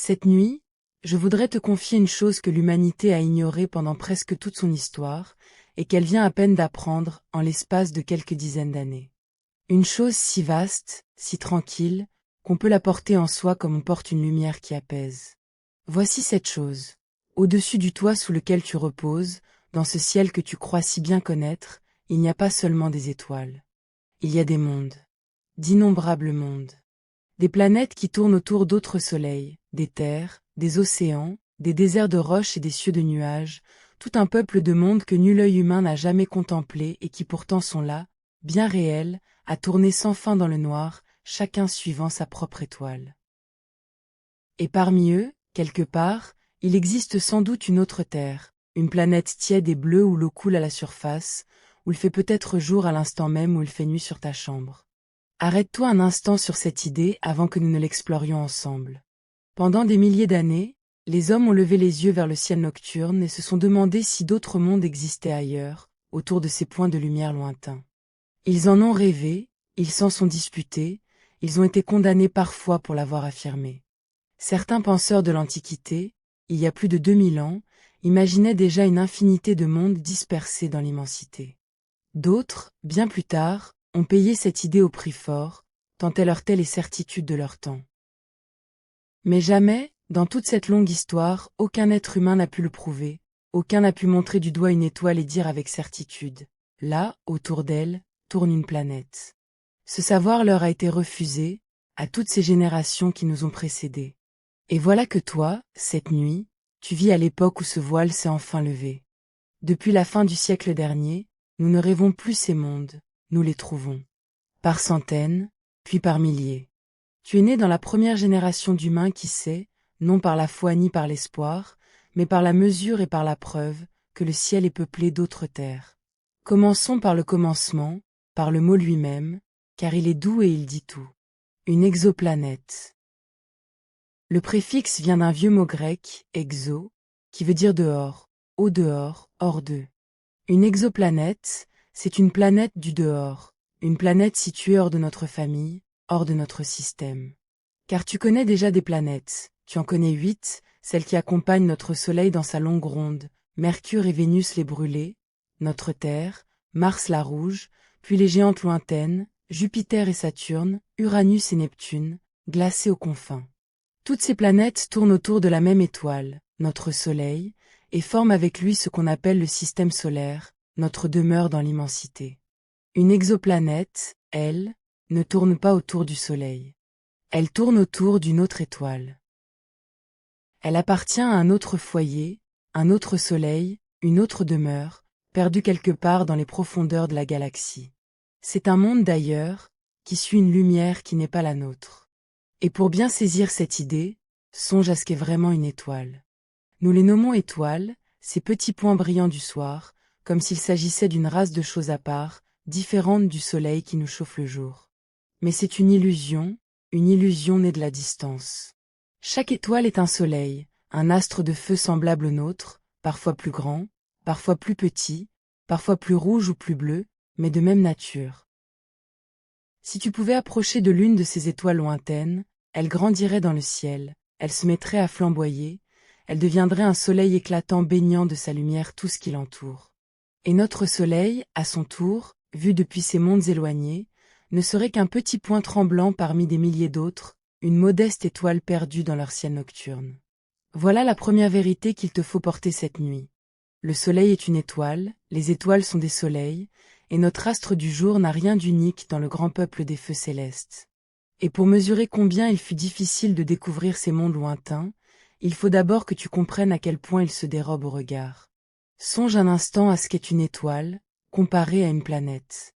Cette nuit, je voudrais te confier une chose que l'humanité a ignorée pendant presque toute son histoire, et qu'elle vient à peine d'apprendre en l'espace de quelques dizaines d'années. Une chose si vaste, si tranquille, qu'on peut la porter en soi comme on porte une lumière qui apaise. Voici cette chose. Au-dessus du toit sous lequel tu reposes, dans ce ciel que tu crois si bien connaître, il n'y a pas seulement des étoiles. Il y a des mondes. D'innombrables mondes. Des planètes qui tournent autour d'autres soleils, des terres, des océans, des déserts de roches et des cieux de nuages, tout un peuple de mondes que nul œil humain n'a jamais contemplé et qui pourtant sont là, bien réels, à tourner sans fin dans le noir, chacun suivant sa propre étoile. Et parmi eux, quelque part, il existe sans doute une autre terre, une planète tiède et bleue où l'eau coule à la surface, où il fait peut-être jour à l'instant même où il fait nuit sur ta chambre. Arrête-toi un instant sur cette idée avant que nous ne l'explorions ensemble. Pendant des milliers d'années, les hommes ont levé les yeux vers le ciel nocturne et se sont demandé si d'autres mondes existaient ailleurs, autour de ces points de lumière lointains. Ils en ont rêvé, ils s'en sont disputés, ils ont été condamnés parfois pour l'avoir affirmé. Certains penseurs de l'Antiquité, il y a plus de 2000 ans, imaginaient déjà une infinité de mondes dispersés dans l'immensité. D'autres, bien plus tard, ont payé cette idée au prix fort, tant elle heurtait les certitudes de leur temps. Mais jamais, dans toute cette longue histoire, aucun être humain n'a pu le prouver, aucun n'a pu montrer du doigt une étoile et dire avec certitude « Là, autour d'elle, tourne une planète ». Ce savoir leur a été refusé, à toutes ces générations qui nous ont précédés. Et voilà que toi, cette nuit, tu vis à l'époque où ce voile s'est enfin levé. Depuis la fin du siècle dernier, nous ne rêvons plus ces mondes, nous les trouvons. Par centaines, puis par milliers. Tu es né dans la première génération d'humains qui sait, non par la foi ni par l'espoir, mais par la mesure et par la preuve, que le ciel est peuplé d'autres terres. Commençons par le commencement, par le mot lui-même, car il est doux et il dit tout. Une exoplanète. Le préfixe vient d'un vieux mot grec, exo, qui veut dire dehors, au dehors, hors d'eux. Une exoplanète, c'est une planète du dehors, une planète située hors de notre famille, hors de notre système. Car tu connais déjà des planètes, tu en connais 8, celles qui accompagnent notre Soleil dans sa longue ronde, Mercure et Vénus les brûlées, notre Terre, Mars la rouge, puis les géantes lointaines, Jupiter et Saturne, Uranus et Neptune, glacées aux confins. Toutes ces planètes tournent autour de la même étoile, notre Soleil, et forment avec lui ce qu'on appelle le système solaire, notre demeure dans l'immensité. Une exoplanète, elle, ne tourne pas autour du Soleil. Elle tourne autour d'une autre étoile. Elle appartient à un autre foyer, un autre Soleil, une autre demeure, perdue quelque part dans les profondeurs de la galaxie. C'est un monde d'ailleurs, qui suit une lumière qui n'est pas la nôtre. Et pour bien saisir cette idée, songe à ce qu'est vraiment une étoile. Nous les nommons étoiles, ces petits points brillants du soir, comme s'il s'agissait d'une race de choses à part, différente du soleil qui nous chauffe le jour. Mais c'est une illusion née de la distance. Chaque étoile est un soleil, un astre de feu semblable au nôtre, parfois plus grand, parfois plus petit, parfois plus rouge ou plus bleu, mais de même nature. Si tu pouvais approcher de l'une de ces étoiles lointaines, elle grandirait dans le ciel, elle se mettrait à flamboyer, elle deviendrait un soleil éclatant baignant de sa lumière tout ce qui l'entoure. Et notre soleil, à son tour, vu depuis ces mondes éloignés, ne serait qu'un petit point tremblant parmi des milliers d'autres, une modeste étoile perdue dans leur ciel nocturne. Voilà la première vérité qu'il te faut porter cette nuit. Le soleil est une étoile, les étoiles sont des soleils, et notre astre du jour n'a rien d'unique dans le grand peuple des feux célestes. Et pour mesurer combien il fut difficile de découvrir ces mondes lointains, il faut d'abord que tu comprennes à quel point ils se dérobent au regard. Songe un instant à ce qu'est une étoile, comparée à une planète.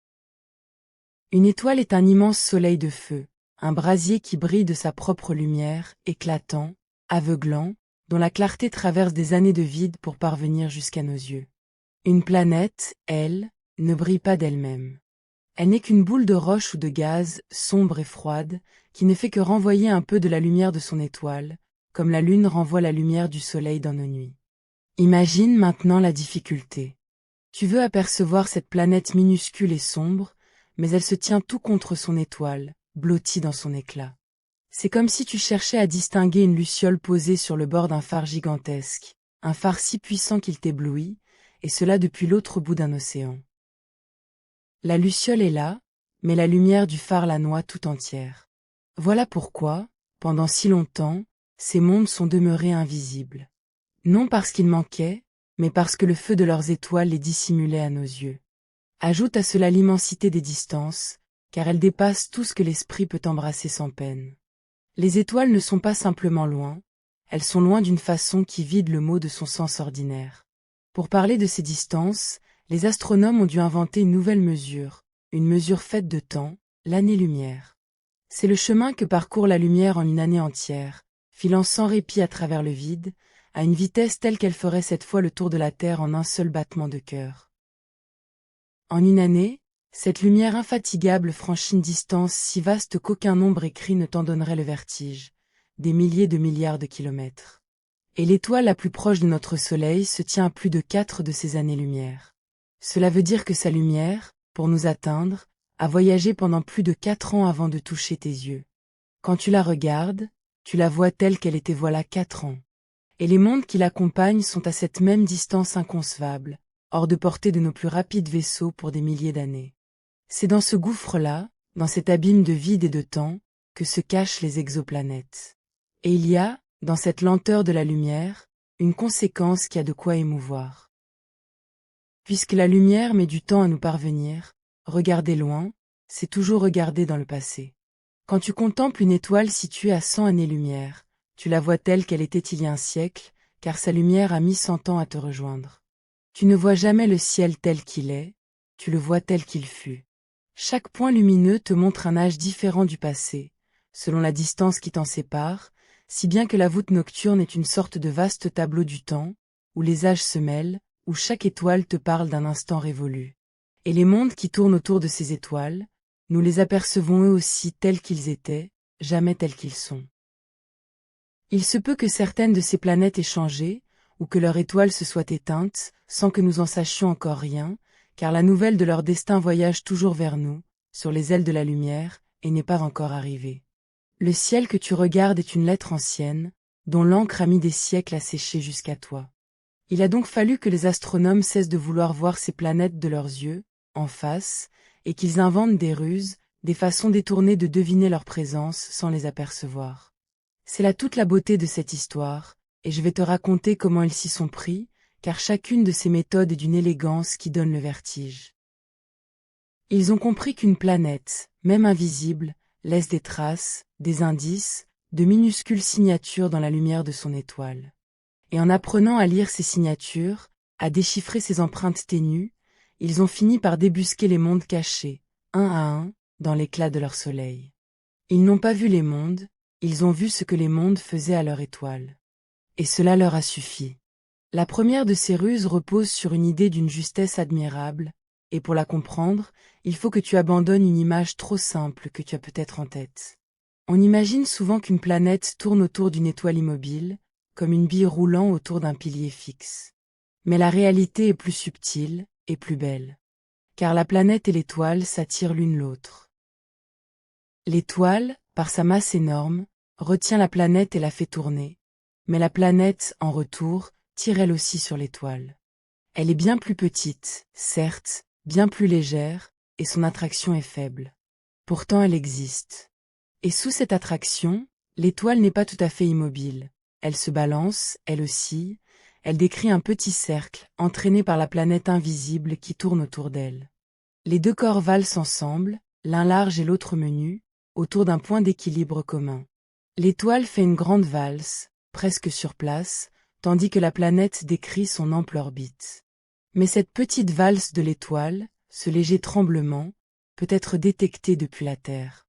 Une étoile est un immense soleil de feu, un brasier qui brille de sa propre lumière, éclatant, aveuglant, dont la clarté traverse des années de vide pour parvenir jusqu'à nos yeux. Une planète, elle, ne brille pas d'elle-même. Elle n'est qu'une boule de roche ou de gaz, sombre et froide, qui ne fait que renvoyer un peu de la lumière de son étoile, comme la lune renvoie la lumière du soleil dans nos nuits. Imagine maintenant la difficulté. Tu veux apercevoir cette planète minuscule et sombre, mais elle se tient tout contre son étoile, blottie dans son éclat. C'est comme si tu cherchais à distinguer une luciole posée sur le bord d'un phare gigantesque, un phare si puissant qu'il t'éblouit, et cela depuis l'autre bout d'un océan. La luciole est là, mais la lumière du phare la noie tout entière. Voilà pourquoi, pendant si longtemps, ces mondes sont demeurés invisibles. Non parce qu'ils manquaient, mais parce que le feu de leurs étoiles les dissimulait à nos yeux. Ajoute à cela l'immensité des distances, car elles dépassent tout ce que l'esprit peut embrasser sans peine. Les étoiles ne sont pas simplement loin, elles sont loin d'une façon qui vide le mot de son sens ordinaire. Pour parler de ces distances, les astronomes ont dû inventer une nouvelle mesure, une mesure faite de temps, l'année-lumière. C'est le chemin que parcourt la lumière en une année entière, filant sans répit à travers le vide, à une vitesse telle qu'elle ferait cette fois le tour de la Terre en un seul battement de cœur. En une année, cette lumière infatigable franchit une distance si vaste qu'aucun nombre écrit ne t'en donnerait le vertige, des milliers de milliards de kilomètres. Et l'étoile la plus proche de notre Soleil se tient à plus de 4 de ces années-lumière. Cela veut dire que sa lumière, pour nous atteindre, a voyagé pendant plus de 4 ans avant de toucher tes yeux. Quand tu la regardes, tu la vois telle qu'elle était voilà 4 ans. Et les mondes qui l'accompagnent sont à cette même distance inconcevable, hors de portée de nos plus rapides vaisseaux pour des milliers d'années. C'est dans ce gouffre-là, dans cet abîme de vide et de temps, que se cachent les exoplanètes. Et il y a, dans cette lenteur de la lumière, une conséquence qui a de quoi émouvoir. Puisque la lumière met du temps à nous parvenir, regarder loin, c'est toujours regarder dans le passé. Quand tu contemples une étoile située à 100 années-lumière, tu la vois telle qu'elle était il y a un siècle, car sa lumière a mis 100 ans à te rejoindre. Tu ne vois jamais le ciel tel qu'il est, tu le vois tel qu'il fut. Chaque point lumineux te montre un âge différent du passé, selon la distance qui t'en sépare, si bien que la voûte nocturne est une sorte de vaste tableau du temps, où les âges se mêlent, où chaque étoile te parle d'un instant révolu. Et les mondes qui tournent autour de ces étoiles, nous les apercevons eux aussi tels qu'ils étaient, jamais tels qu'ils sont. Il se peut que certaines de ces planètes aient changé, ou que leur étoile se soit éteinte, sans que nous en sachions encore rien, car la nouvelle de leur destin voyage toujours vers nous, sur les ailes de la lumière, et n'est pas encore arrivée. Le ciel que tu regardes est une lettre ancienne, dont l'encre a mis des siècles à sécher jusqu'à toi. Il a donc fallu que les astronomes cessent de vouloir voir ces planètes de leurs yeux, en face, et qu'ils inventent des ruses, des façons détournées de deviner leur présence sans les apercevoir. C'est là toute la beauté de cette histoire, et je vais te raconter comment ils s'y sont pris, car chacune de ces méthodes est d'une élégance qui donne le vertige. Ils ont compris qu'une planète, même invisible, laisse des traces, des indices, de minuscules signatures dans la lumière de son étoile. Et en apprenant à lire ces signatures, à déchiffrer ces empreintes ténues, ils ont fini par débusquer les mondes cachés, un à un, dans l'éclat de leur soleil. Ils n'ont pas vu les mondes, ils ont vu ce que les mondes faisaient à leur étoile. Et cela leur a suffi. La première de ces ruses repose sur une idée d'une justesse admirable, et pour la comprendre, il faut que tu abandonnes une image trop simple que tu as peut-être en tête. On imagine souvent qu'une planète tourne autour d'une étoile immobile, comme une bille roulant autour d'un pilier fixe. Mais la réalité est plus subtile, et plus belle. Car la planète et l'étoile s'attirent l'une l'autre. L'étoile, par sa masse énorme, retient la planète et la fait tourner, mais la planète, en retour, tire elle aussi sur l'étoile. Elle est bien plus petite, certes, bien plus légère, et son attraction est faible. Pourtant elle existe. Et sous cette attraction, l'étoile n'est pas tout à fait immobile. Elle se balance, elle oscille, elle décrit un petit cercle, entraîné par la planète invisible qui tourne autour d'elle. Les deux corps valsent ensemble, l'un large et l'autre menu, autour d'un point d'équilibre commun. L'étoile fait une grande valse, presque sur place, tandis que la planète décrit son ample orbite. Mais cette petite valse de l'étoile, ce léger tremblement, peut être détecté depuis la Terre.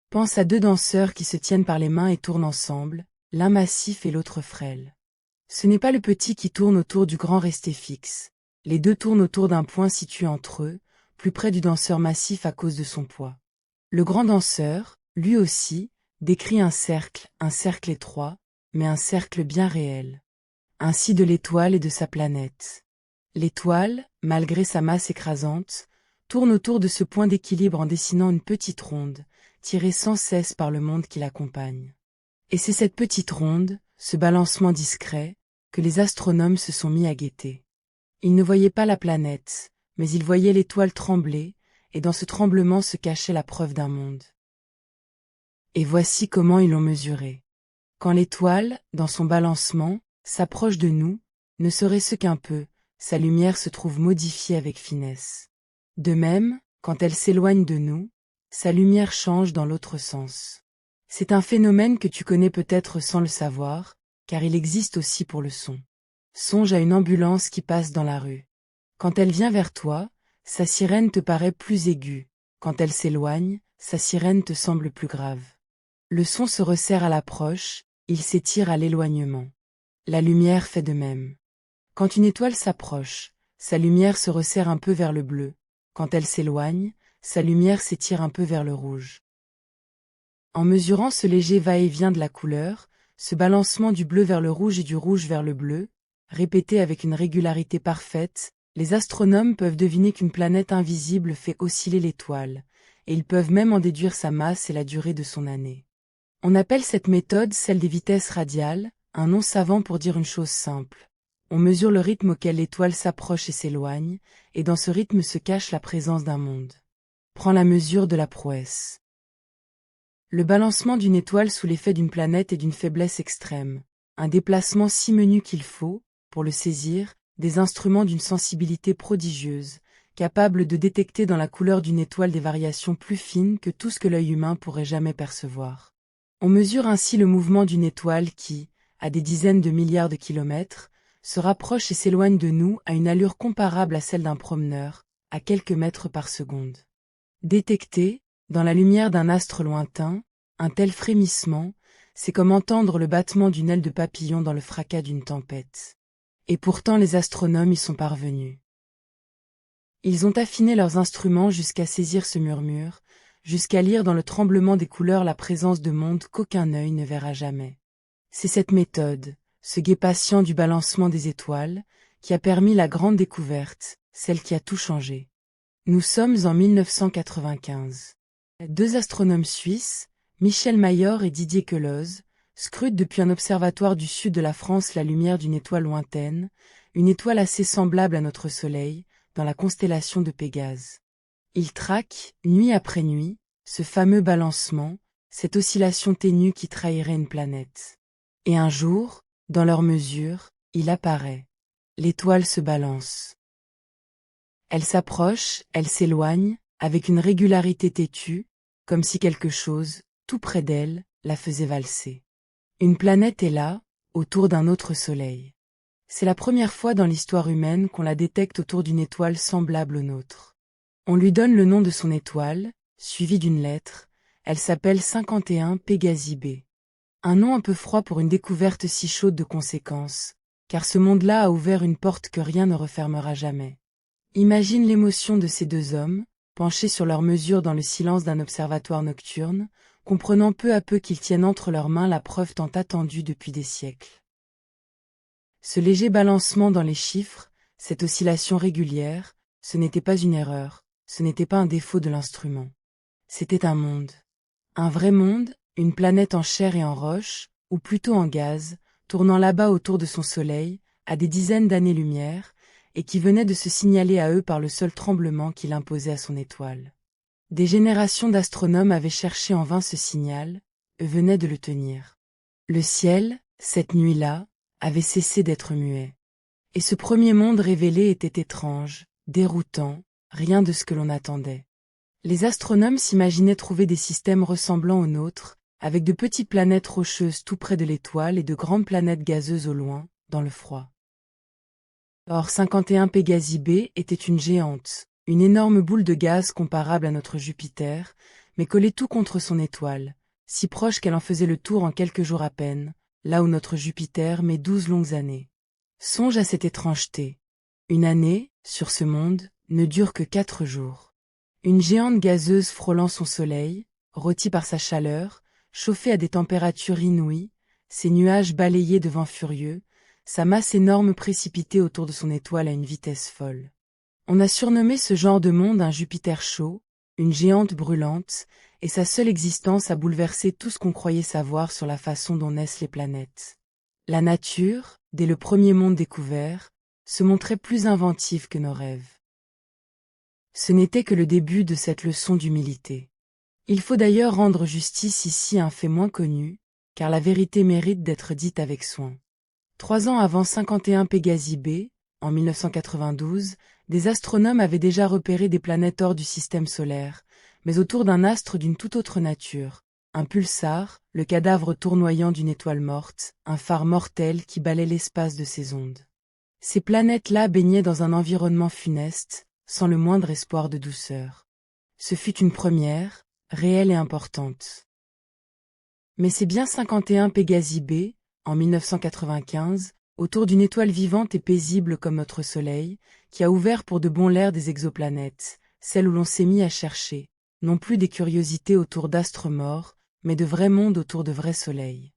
Pense à deux danseurs qui se tiennent par les mains et tournent ensemble, l'un massif et l'autre frêle. Ce n'est pas le petit qui tourne autour du grand resté fixe. Les deux tournent autour d'un point situé entre eux, plus près du danseur massif à cause de son poids. Le grand danseur, lui aussi, décrit un cercle étroit, mais un cercle bien réel. Ainsi de l'étoile et de sa planète. L'étoile, malgré sa masse écrasante, tourne autour de ce point d'équilibre en dessinant une petite ronde, tirée sans cesse par le monde qui l'accompagne. Et c'est cette petite ronde, ce balancement discret, que les astronomes se sont mis à guetter. Ils ne voyaient pas la planète, mais ils voyaient l'étoile trembler, et dans ce tremblement se cachait la preuve d'un monde. Et voici comment ils l'ont mesuré. Quand l'étoile, dans son balancement, s'approche de nous, ne serait-ce qu'un peu, sa lumière se trouve modifiée avec finesse. De même, quand elle s'éloigne de nous, sa lumière change dans l'autre sens. C'est un phénomène que tu connais peut-être sans le savoir, car il existe aussi pour le son. Songe à une ambulance qui passe dans la rue. Quand elle vient vers toi, sa sirène te paraît plus aiguë. Quand elle s'éloigne, sa sirène te semble plus grave. Le son se resserre à l'approche, il s'étire à l'éloignement. La lumière fait de même. Quand une étoile s'approche, sa lumière se resserre un peu vers le bleu. Quand elle s'éloigne, sa lumière s'étire un peu vers le rouge. En mesurant ce léger va-et-vient de la couleur, ce balancement du bleu vers le rouge et du rouge vers le bleu, répété avec une régularité parfaite, les astronomes peuvent deviner qu'une planète invisible fait osciller l'étoile, et ils peuvent même en déduire sa masse et la durée de son année. On appelle cette méthode celle des vitesses radiales, un nom savant pour dire une chose simple. On mesure le rythme auquel l'étoile s'approche et s'éloigne, et dans ce rythme se cache la présence d'un monde. Prends la mesure de la prouesse. Le balancement d'une étoile sous l'effet d'une planète est d'une faiblesse extrême, un déplacement si menu qu'il faut, pour le saisir, des instruments d'une sensibilité prodigieuse, capables de détecter dans la couleur d'une étoile des variations plus fines que tout ce que l'œil humain pourrait jamais percevoir. On mesure ainsi le mouvement d'une étoile qui, à des dizaines de milliards de kilomètres, se rapproche et s'éloigne de nous à une allure comparable à celle d'un promeneur, à quelques mètres par seconde. Détecter, dans la lumière d'un astre lointain, un tel frémissement, c'est comme entendre le battement d'une aile de papillon dans le fracas d'une tempête. Et pourtant les astronomes y sont parvenus. Ils ont affiné leurs instruments jusqu'à saisir ce murmure, jusqu'à lire dans le tremblement des couleurs la présence de mondes qu'aucun œil ne verra jamais. C'est cette méthode, ce guet patient du balancement des étoiles, qui a permis la grande découverte, celle qui a tout changé. Nous sommes en 1995. Deux astronomes suisses, Michel Mayor et Didier Queloz, scrutent depuis un observatoire du sud de la France la lumière d'une étoile lointaine, une étoile assez semblable à notre Soleil, dans la constellation de Pégase. Ils traquent, nuit après nuit, ce fameux balancement, cette oscillation ténue qui trahirait une planète. Et un jour, dans leur mesure, il apparaît. L'étoile se balance. Elle s'approche, elle s'éloigne, avec une régularité têtue, comme si quelque chose, tout près d'elle, la faisait valser. Une planète est là, autour d'un autre soleil. C'est la première fois dans l'histoire humaine qu'on la détecte autour d'une étoile semblable aux nôtres. On lui donne le nom de son étoile, suivi d'une lettre, elle s'appelle 51 Pégasi b. Un nom un peu froid pour une découverte si chaude de conséquences, car ce monde-là a ouvert une porte que rien ne refermera jamais. Imagine l'émotion de ces deux hommes, penchés sur leurs mesures dans le silence d'un observatoire nocturne, comprenant peu à peu qu'ils tiennent entre leurs mains la preuve tant attendue depuis des siècles. Ce léger balancement dans les chiffres, cette oscillation régulière, ce n'était pas une erreur, ce n'était pas un défaut de l'instrument. C'était un monde. Un vrai monde, une planète en chair et en roche, ou plutôt en gaz, tournant là-bas autour de son soleil, à des dizaines d'années-lumière, et qui venait de se signaler à eux par le seul tremblement qu'il imposait à son étoile. Des générations d'astronomes avaient cherché en vain ce signal, eux venaient de le tenir. Le ciel, cette nuit-là, avait cessé d'être muet. Et ce premier monde révélé était étrange, déroutant, rien de ce que l'on attendait. Les astronomes s'imaginaient trouver des systèmes ressemblant aux nôtres, avec de petites planètes rocheuses tout près de l'étoile et de grandes planètes gazeuses au loin, dans le froid. Or 51 Pégasi b était une géante, une énorme boule de gaz comparable à notre Jupiter, mais collée tout contre son étoile, si proche qu'elle en faisait le tour en quelques jours à peine, là où notre Jupiter met 12 longues années. Songe à cette étrangeté. Une année, sur ce monde, ne dure que 4 jours. Une géante gazeuse frôlant son soleil, rôtie par sa chaleur, chauffée à des températures inouïes, ses nuages balayés de vents furieux, sa masse énorme précipitée autour de son étoile à une vitesse folle. On a surnommé ce genre de monde un Jupiter chaud, une géante brûlante, et sa seule existence a bouleversé tout ce qu'on croyait savoir sur la façon dont naissent les planètes. La nature, dès le premier monde découvert, se montrait plus inventive que nos rêves. Ce n'était que le début de cette leçon d'humilité. Il faut d'ailleurs rendre justice ici à un fait moins connu, car la vérité mérite d'être dite avec soin. 3 ans avant 51 Pégasi B, en 1992, des astronomes avaient déjà repéré des planètes hors du système solaire, mais autour d'un astre d'une toute autre nature, un pulsar, le cadavre tournoyant d'une étoile morte, un phare mortel qui balait l'espace de ses ondes. Ces planètes-là baignaient dans un environnement funeste, sans le moindre espoir de douceur. Ce fut une première, réelle et importante. Mais c'est bien 51 Pégasi B, en 1995, autour d'une étoile vivante et paisible comme notre Soleil, qui a ouvert pour de bon l'ère des exoplanètes, celle où l'on s'est mis à chercher, non plus des curiosités autour d'astres morts, mais de vrais mondes autour de vrais soleils.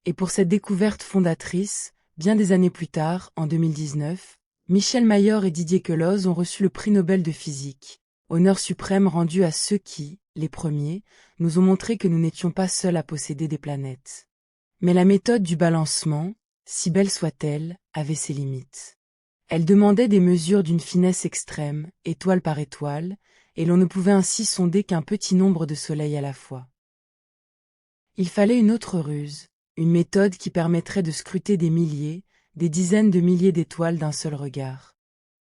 Et pour cette découverte fondatrice, bien des années plus tard, en 2019, Michel Mayor et Didier Queloz ont reçu le prix Nobel de physique, honneur suprême rendu à ceux qui, les premiers, nous ont montré que nous n'étions pas seuls à posséder des planètes. Mais la méthode du balancement, si belle soit-elle, avait ses limites. Elle demandait des mesures d'une finesse extrême, étoile par étoile, et l'on ne pouvait ainsi sonder qu'un petit nombre de soleils à la fois. Il fallait une autre ruse, une méthode qui permettrait de scruter des milliers, des dizaines de milliers d'étoiles d'un seul regard.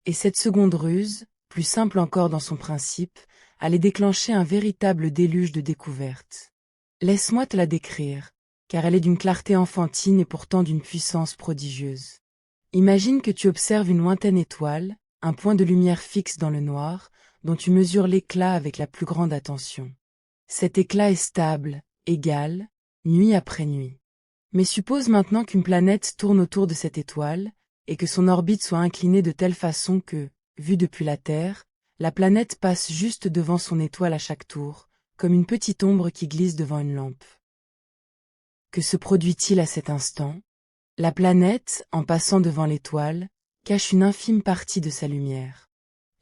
Et cette seconde ruse, plus simple encore dans son principe, allait déclencher un véritable déluge de découvertes. Laisse-moi te la décrire, car elle est d'une clarté enfantine et pourtant d'une puissance prodigieuse. Imagine que tu observes une lointaine étoile, un point de lumière fixe dans le noir, dont tu mesures l'éclat avec la plus grande attention. Cet éclat est stable, égal, nuit après nuit. Mais suppose maintenant qu'une planète tourne autour de cette étoile, et que son orbite soit inclinée de telle façon que, vue depuis la Terre, la planète passe juste devant son étoile à chaque tour, comme une petite ombre qui glisse devant une lampe. Que se produit-il à cet instant? La planète, en passant devant l'étoile, cache une infime partie de sa lumière.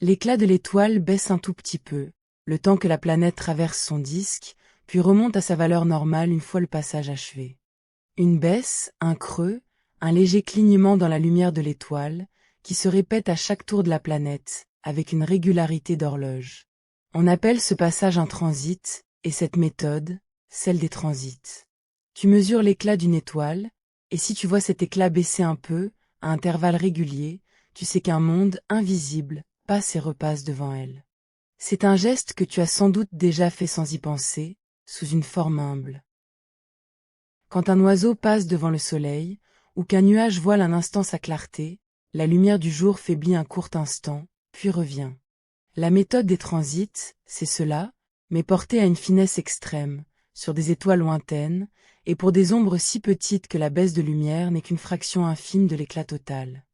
L'éclat de l'étoile baisse un tout petit peu, le temps que la planète traverse son disque, puis remonte à sa valeur normale une fois le passage achevé. Une baisse, un creux, un léger clignement dans la lumière de l'étoile, qui se répète à chaque tour de la planète, avec une régularité d'horloge. On appelle ce passage un transit, et cette méthode, celle des transits. Tu mesures l'éclat d'une étoile, et si tu vois cet éclat baisser un peu, à intervalles réguliers, tu sais qu'un monde invisible passe et repasse devant elle. C'est un geste que tu as sans doute déjà fait sans y penser, sous une forme humble. Quand un oiseau passe devant le soleil, ou qu'un nuage voile un instant sa clarté, la lumière du jour faiblit un court instant, puis revient. La méthode des transits, c'est cela, mais portée à une finesse extrême, sur des étoiles lointaines, et pour des ombres si petites que la baisse de lumière n'est qu'une fraction infime de l'éclat total.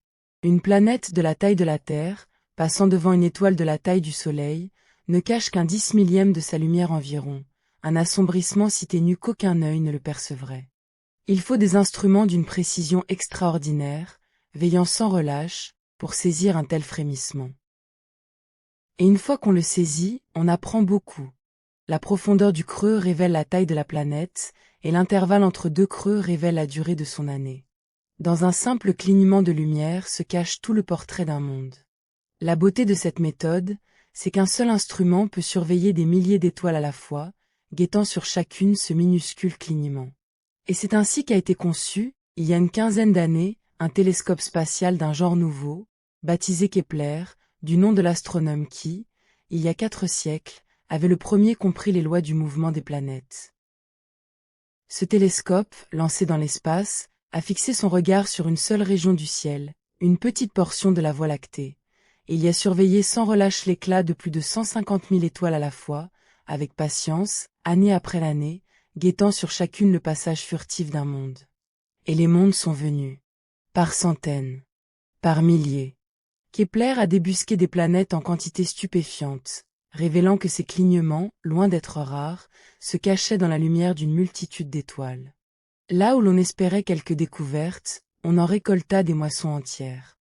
Une planète de la taille de la Terre, passant devant une étoile de la taille du Soleil, ne cache qu'un 10 millième de sa lumière environ, un assombrissement si ténu qu'aucun œil ne le percevrait. Il faut des instruments d'une précision extraordinaire, veillant sans relâche, pour saisir un tel frémissement. Et une fois qu'on le saisit, on apprend beaucoup. La profondeur du creux révèle la taille de la planète, et l'intervalle entre deux creux révèle la durée de son année. Dans un simple clignement de lumière se cache tout le portrait d'un monde. La beauté de cette méthode, c'est qu'un seul instrument peut surveiller des milliers d'étoiles à la fois, guettant sur chacune ce minuscule clignement. Et c'est ainsi qu'a été conçu, il y a une quinzaine d'années, un télescope spatial d'un genre nouveau, baptisé Kepler, du nom de l'astronome qui, il y a 4 siècles, avait le premier compris les lois du mouvement des planètes. Ce télescope, lancé dans l'espace, a fixé son regard sur une seule région du ciel, une petite portion de la Voie lactée, et il y a surveillé sans relâche l'éclat de plus de 150 000 étoiles à la fois, avec patience, année après l'année, guettant sur chacune le passage furtif d'un monde. Et les mondes sont venus. Par centaines. Par milliers. Kepler a débusqué des planètes en quantité stupéfiante, révélant que ces clignements, loin d'être rares, se cachaient dans la lumière d'une multitude d'étoiles. Là où l'on espérait quelques découvertes, on en récolta des moissons entières.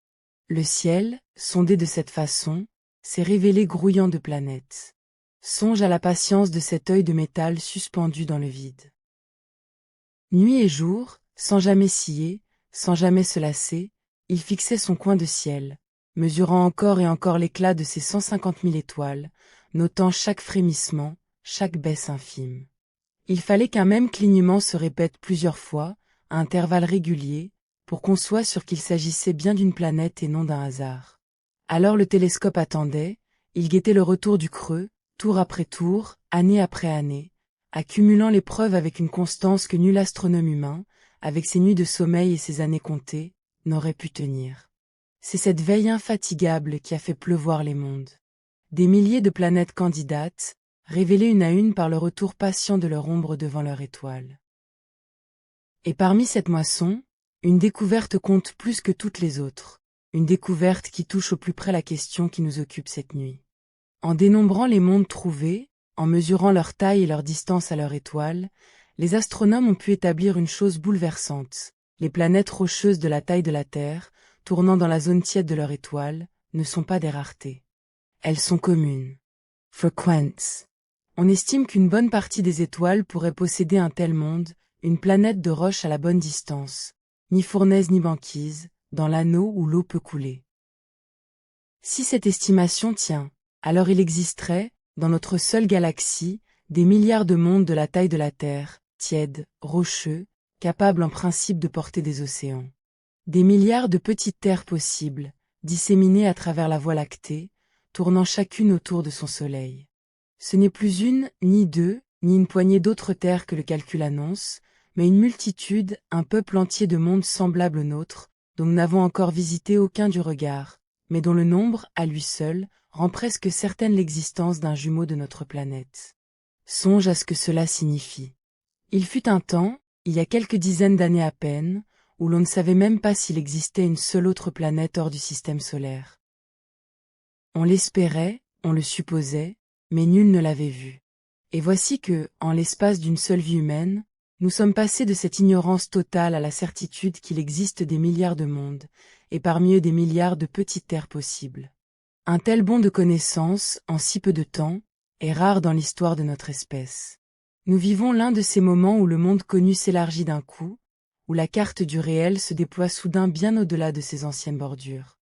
Le ciel, sondé de cette façon, s'est révélé grouillant de planètes. Songe à la patience de cet œil de métal suspendu dans le vide. Nuit et jour, sans jamais scier, sans jamais se lasser, il fixait son coin de ciel, mesurant encore et encore l'éclat de ses 150 000 étoiles, notant chaque frémissement, chaque baisse infime. Il fallait qu'un même clignement se répète plusieurs fois, à intervalles réguliers, pour qu'on soit sûr qu'il s'agissait bien d'une planète et non d'un hasard. Alors le télescope attendait, il guettait le retour du creux, tour après tour, année après année, accumulant les preuves avec une constance que nul astronome humain, avec ses nuits de sommeil et ses années comptées, n'aurait pu tenir. C'est cette veille infatigable qui a fait pleuvoir les mondes. Des milliers de planètes candidates, révélées une à une par le retour patient de leur ombre devant leur étoile. Et parmi cette moisson, une découverte compte plus que toutes les autres, une découverte qui touche au plus près la question qui nous occupe cette nuit. En dénombrant les mondes trouvés, en mesurant leur taille et leur distance à leur étoile, les astronomes ont pu établir une chose bouleversante. Les planètes rocheuses de la taille de la Terre, tournant dans la zone tiède de leur étoile, ne sont pas des raretés. Elles sont communes. Frequents. On estime qu'une bonne partie des étoiles pourrait posséder un tel monde, une planète de roche à la bonne distance, ni fournaise ni banquise, dans l'anneau où l'eau peut couler. Si cette estimation tient, alors il existerait, dans notre seule galaxie, des milliards de mondes de la taille de la Terre, tièdes, rocheux, capables en principe de porter des océans. Des milliards de petites terres possibles, disséminées à travers la Voie lactée, tournant chacune autour de son soleil. Ce n'est plus une, ni deux, ni une poignée d'autres terres que le calcul annonce, mais une multitude, un peuple entier de mondes semblables aux nôtres, dont nous n'avons encore visité aucun du regard, mais dont le nombre, à lui seul, rend presque certaine l'existence d'un jumeau de notre planète. Songe à ce que cela signifie. Il fut un temps, il y a quelques dizaines d'années à peine, où l'on ne savait même pas s'il existait une seule autre planète hors du système solaire. On l'espérait, on le supposait, mais nul ne l'avait vu. Et voici que, en l'espace d'une seule vie humaine, nous sommes passés de cette ignorance totale à la certitude qu'il existe des milliards de mondes, et parmi eux des milliards de petites terres possibles. Un tel bond de connaissances, en si peu de temps, est rare dans l'histoire de notre espèce. Nous vivons l'un de ces moments où le monde connu s'élargit d'un coup, où la carte du réel se déploie soudain bien au-delà de ses anciennes bordures.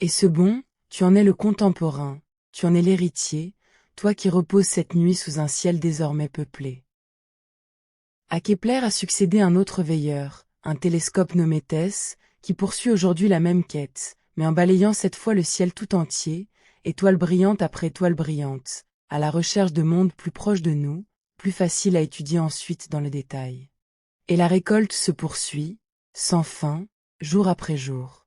Et ce bond, tu en es le contemporain, tu en es l'héritier, toi qui reposes cette nuit sous un ciel désormais peuplé. À Kepler a succédé un autre veilleur, un télescope nommé TESS, qui poursuit aujourd'hui la même quête, mais en balayant cette fois le ciel tout entier, étoile brillante après étoile brillante, à la recherche de mondes plus proches de nous, plus faciles à étudier ensuite dans le détail. Et la récolte se poursuit, sans fin, jour après jour.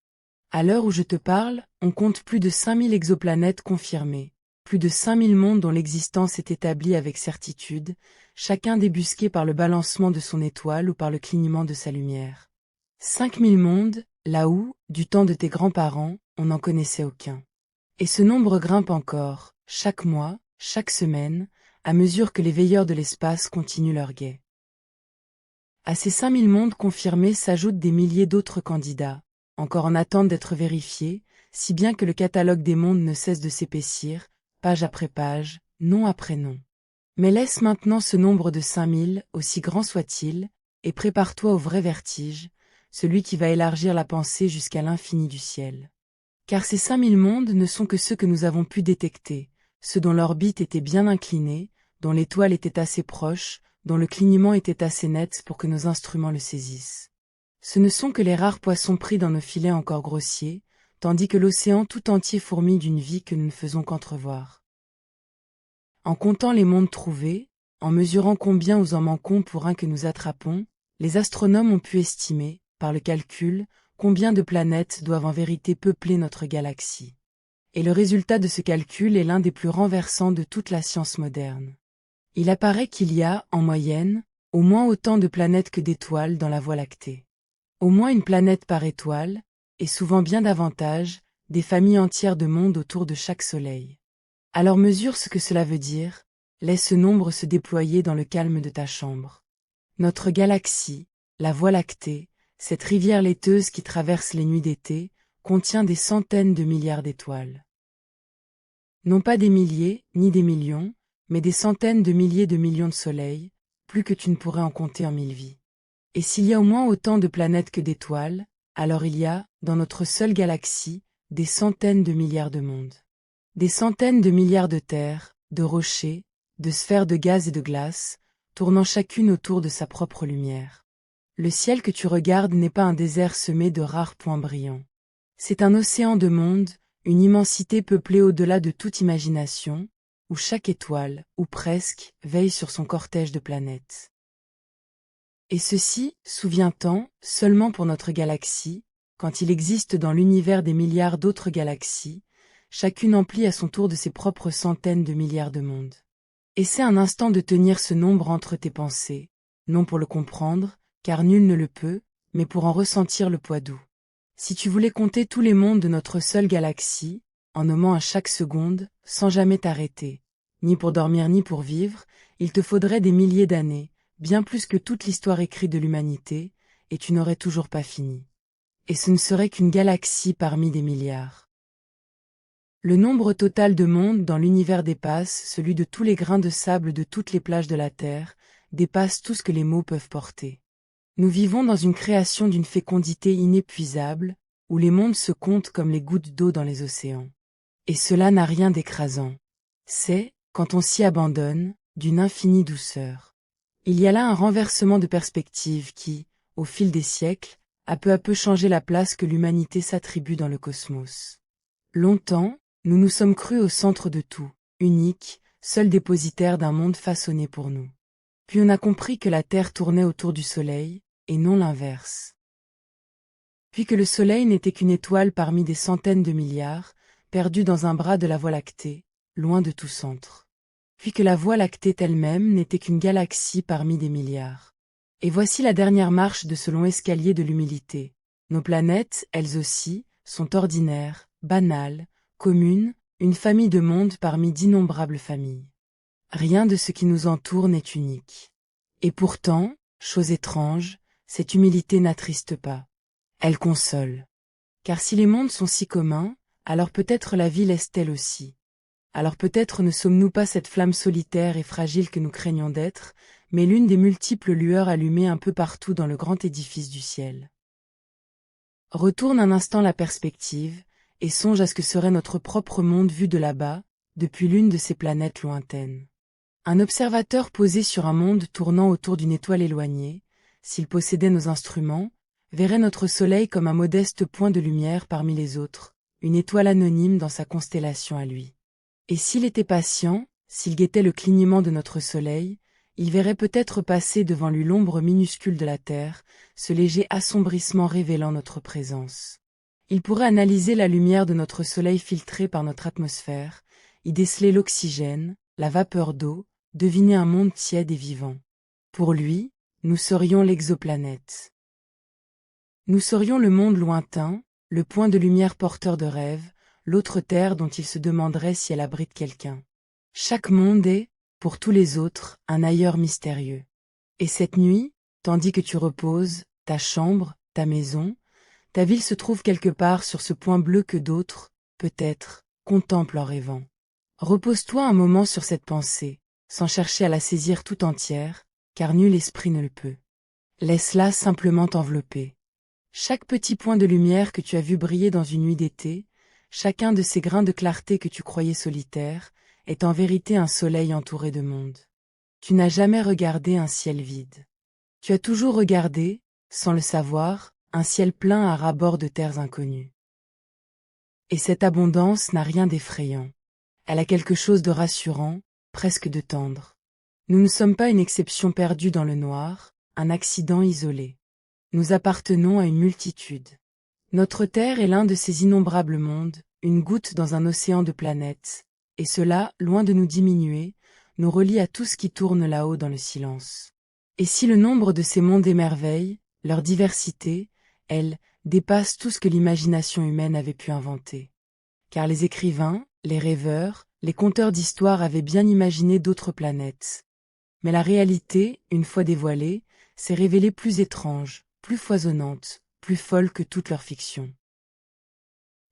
À l'heure où je te parle, on compte plus de 5000 exoplanètes confirmées, plus de 5000 mondes dont l'existence est établie avec certitude, chacun débusqué par le balancement de son étoile ou par le clignement de sa lumière. 5000 mondes, là où, du temps de tes grands-parents, on n'en connaissait aucun. Et ce nombre grimpe encore, chaque mois, chaque semaine, à mesure que les veilleurs de l'espace continuent leur guet. À ces 5000 mondes confirmés s'ajoutent des milliers d'autres candidats, encore en attente d'être vérifiés, si bien que le catalogue des mondes ne cesse de s'épaissir, page après page, nom après nom. Mais laisse maintenant ce nombre de 5000, aussi grand soit-il, et prépare-toi au vrai vertige, celui qui va élargir la pensée jusqu'à l'infini du ciel. Car ces 5000 mondes ne sont que ceux que nous avons pu détecter, ceux dont l'orbite était bien inclinée, dont l'étoile était assez proche, dont le clignement était assez net pour que nos instruments le saisissent. Ce ne sont que les rares poissons pris dans nos filets encore grossiers, tandis que l'océan tout entier fourmille d'une vie que nous ne faisons qu'entrevoir. En comptant les mondes trouvés, en mesurant combien nous en manquons pour un que nous attrapons, les astronomes ont pu estimer, par le calcul, combien de planètes doivent en vérité peupler notre galaxie. Et le résultat de ce calcul est l'un des plus renversants de toute la science moderne. Il apparaît qu'il y a, en moyenne, au moins autant de planètes que d'étoiles dans la Voie lactée. Au moins une planète par étoile, et souvent bien davantage, des familles entières de mondes autour de chaque soleil. Alors mesure ce que cela veut dire, laisse ce nombre se déployer dans le calme de ta chambre. Notre galaxie, la Voie lactée, cette rivière laiteuse qui traverse les nuits d'été, contient des centaines de milliards d'étoiles. Non pas des milliers, ni des millions, mais des centaines de milliers de millions de soleils, plus que tu ne pourrais en compter en 1000 vies. Et s'il y a au moins autant de planètes que d'étoiles, alors il y a, dans notre seule galaxie, des centaines de milliards de mondes. Des centaines de milliards de terres, de rochers, de sphères de gaz et de glace, tournant chacune autour de sa propre lumière. Le ciel que tu regardes n'est pas un désert semé de rares points brillants. C'est un océan de mondes, une immensité peuplée au-delà de toute imagination, où chaque étoile, ou presque, veille sur son cortège de planètes. Et ceci, souviens-t'en, seulement pour notre galaxie, quand il existe dans l'univers des milliards d'autres galaxies, chacune emplie à son tour de ses propres centaines de milliards de mondes. Essaie un instant de tenir ce nombre entre tes pensées, non pour le comprendre, car nul ne le peut, mais pour en ressentir le poids doux. Si tu voulais compter tous les mondes de notre seule galaxie, en nommant à chaque seconde, sans jamais t'arrêter, ni pour dormir ni pour vivre, il te faudrait des milliers d'années, bien plus que toute l'histoire écrite de l'humanité, et tu n'aurais toujours pas fini. Et ce ne serait qu'une galaxie parmi des milliards. Le nombre total de mondes dans l'univers dépasse celui de tous les grains de sable de toutes les plages de la Terre, dépasse tout ce que les mots peuvent porter. Nous vivons dans une création d'une fécondité inépuisable, où les mondes se comptent comme les gouttes d'eau dans les océans. Et cela n'a rien d'écrasant. C'est, quand on s'y abandonne, d'une infinie douceur. Il y a là un renversement de perspective qui, au fil des siècles, a peu à peu changé la place que l'humanité s'attribue dans le cosmos. Longtemps, nous nous sommes crus au centre de tout, uniques, seuls dépositaires d'un monde façonné pour nous. Puis on a compris que la Terre tournait autour du Soleil, et non l'inverse. Puis que le Soleil n'était qu'une étoile parmi des centaines de milliards, perdue dans un bras de la Voie lactée, loin de tout centre. Puis que la Voie lactée elle-même n'était qu'une galaxie parmi des milliards. Et voici la dernière marche de ce long escalier de l'humilité. Nos planètes, elles aussi, sont ordinaires, banales, communes, une famille de mondes parmi d'innombrables familles. Rien de ce qui nous entoure n'est unique. Et pourtant, chose étrange, cette humilité n'attriste pas. Elle console. Car si les mondes sont si communs, alors peut-être la vie l'est-elle aussi. Alors peut-être ne sommes-nous pas cette flamme solitaire et fragile que nous craignons d'être, mais l'une des multiples lueurs allumées un peu partout dans le grand édifice du ciel. Retourne un instant la perspective, et songe à ce que serait notre propre monde vu de là-bas, depuis l'une de ces planètes lointaines. Un observateur posé sur un monde tournant autour d'une étoile éloignée, s'il possédait nos instruments, verrait notre Soleil comme un modeste point de lumière parmi les autres, une étoile anonyme dans sa constellation à lui. Et s'il était patient, s'il guettait le clignement de notre Soleil, il verrait peut-être passer devant lui l'ombre minuscule de la Terre, ce léger assombrissement révélant notre présence. Il pourrait analyser la lumière de notre Soleil filtrée par notre atmosphère, y déceler l'oxygène, la vapeur d'eau, deviner un monde tiède et vivant. Pour lui, nous serions l'exoplanète. Nous serions le monde lointain, le point de lumière porteur de rêve, l'autre terre dont il se demanderait si elle abrite quelqu'un. Chaque monde est, pour tous les autres, un ailleurs mystérieux. Et cette nuit, tandis que tu reposes, ta chambre, ta maison, ta ville se trouve quelque part sur ce point bleu que d'autres, peut-être, contemplent en rêvant. Repose-toi un moment sur cette pensée, sans chercher à la saisir tout entière, car nul esprit ne le peut. Laisse-la simplement t'envelopper. Chaque petit point de lumière que tu as vu briller dans une nuit d'été, chacun de ces grains de clarté que tu croyais solitaires, est en vérité un soleil entouré de mondes. Tu n'as jamais regardé un ciel vide. Tu as toujours regardé, sans le savoir, un ciel plein à ras-bord de terres inconnues. Et cette abondance n'a rien d'effrayant. Elle a quelque chose de rassurant, presque de tendre. Nous ne sommes pas une exception perdue dans le noir, un accident isolé. Nous appartenons à une multitude. Notre Terre est l'un de ces innombrables mondes, une goutte dans un océan de planètes, et cela, loin de nous diminuer, nous relie à tout ce qui tourne là-haut dans le silence. Et si le nombre de ces mondes émerveille, leur diversité, elle, dépasse tout ce que l'imagination humaine avait pu inventer. Car les écrivains, les rêveurs, les conteurs d'histoires avaient bien imaginé d'autres planètes. Mais la réalité, une fois dévoilée, s'est révélée plus étrange, plus foisonnante, plus folle que toute leur fiction.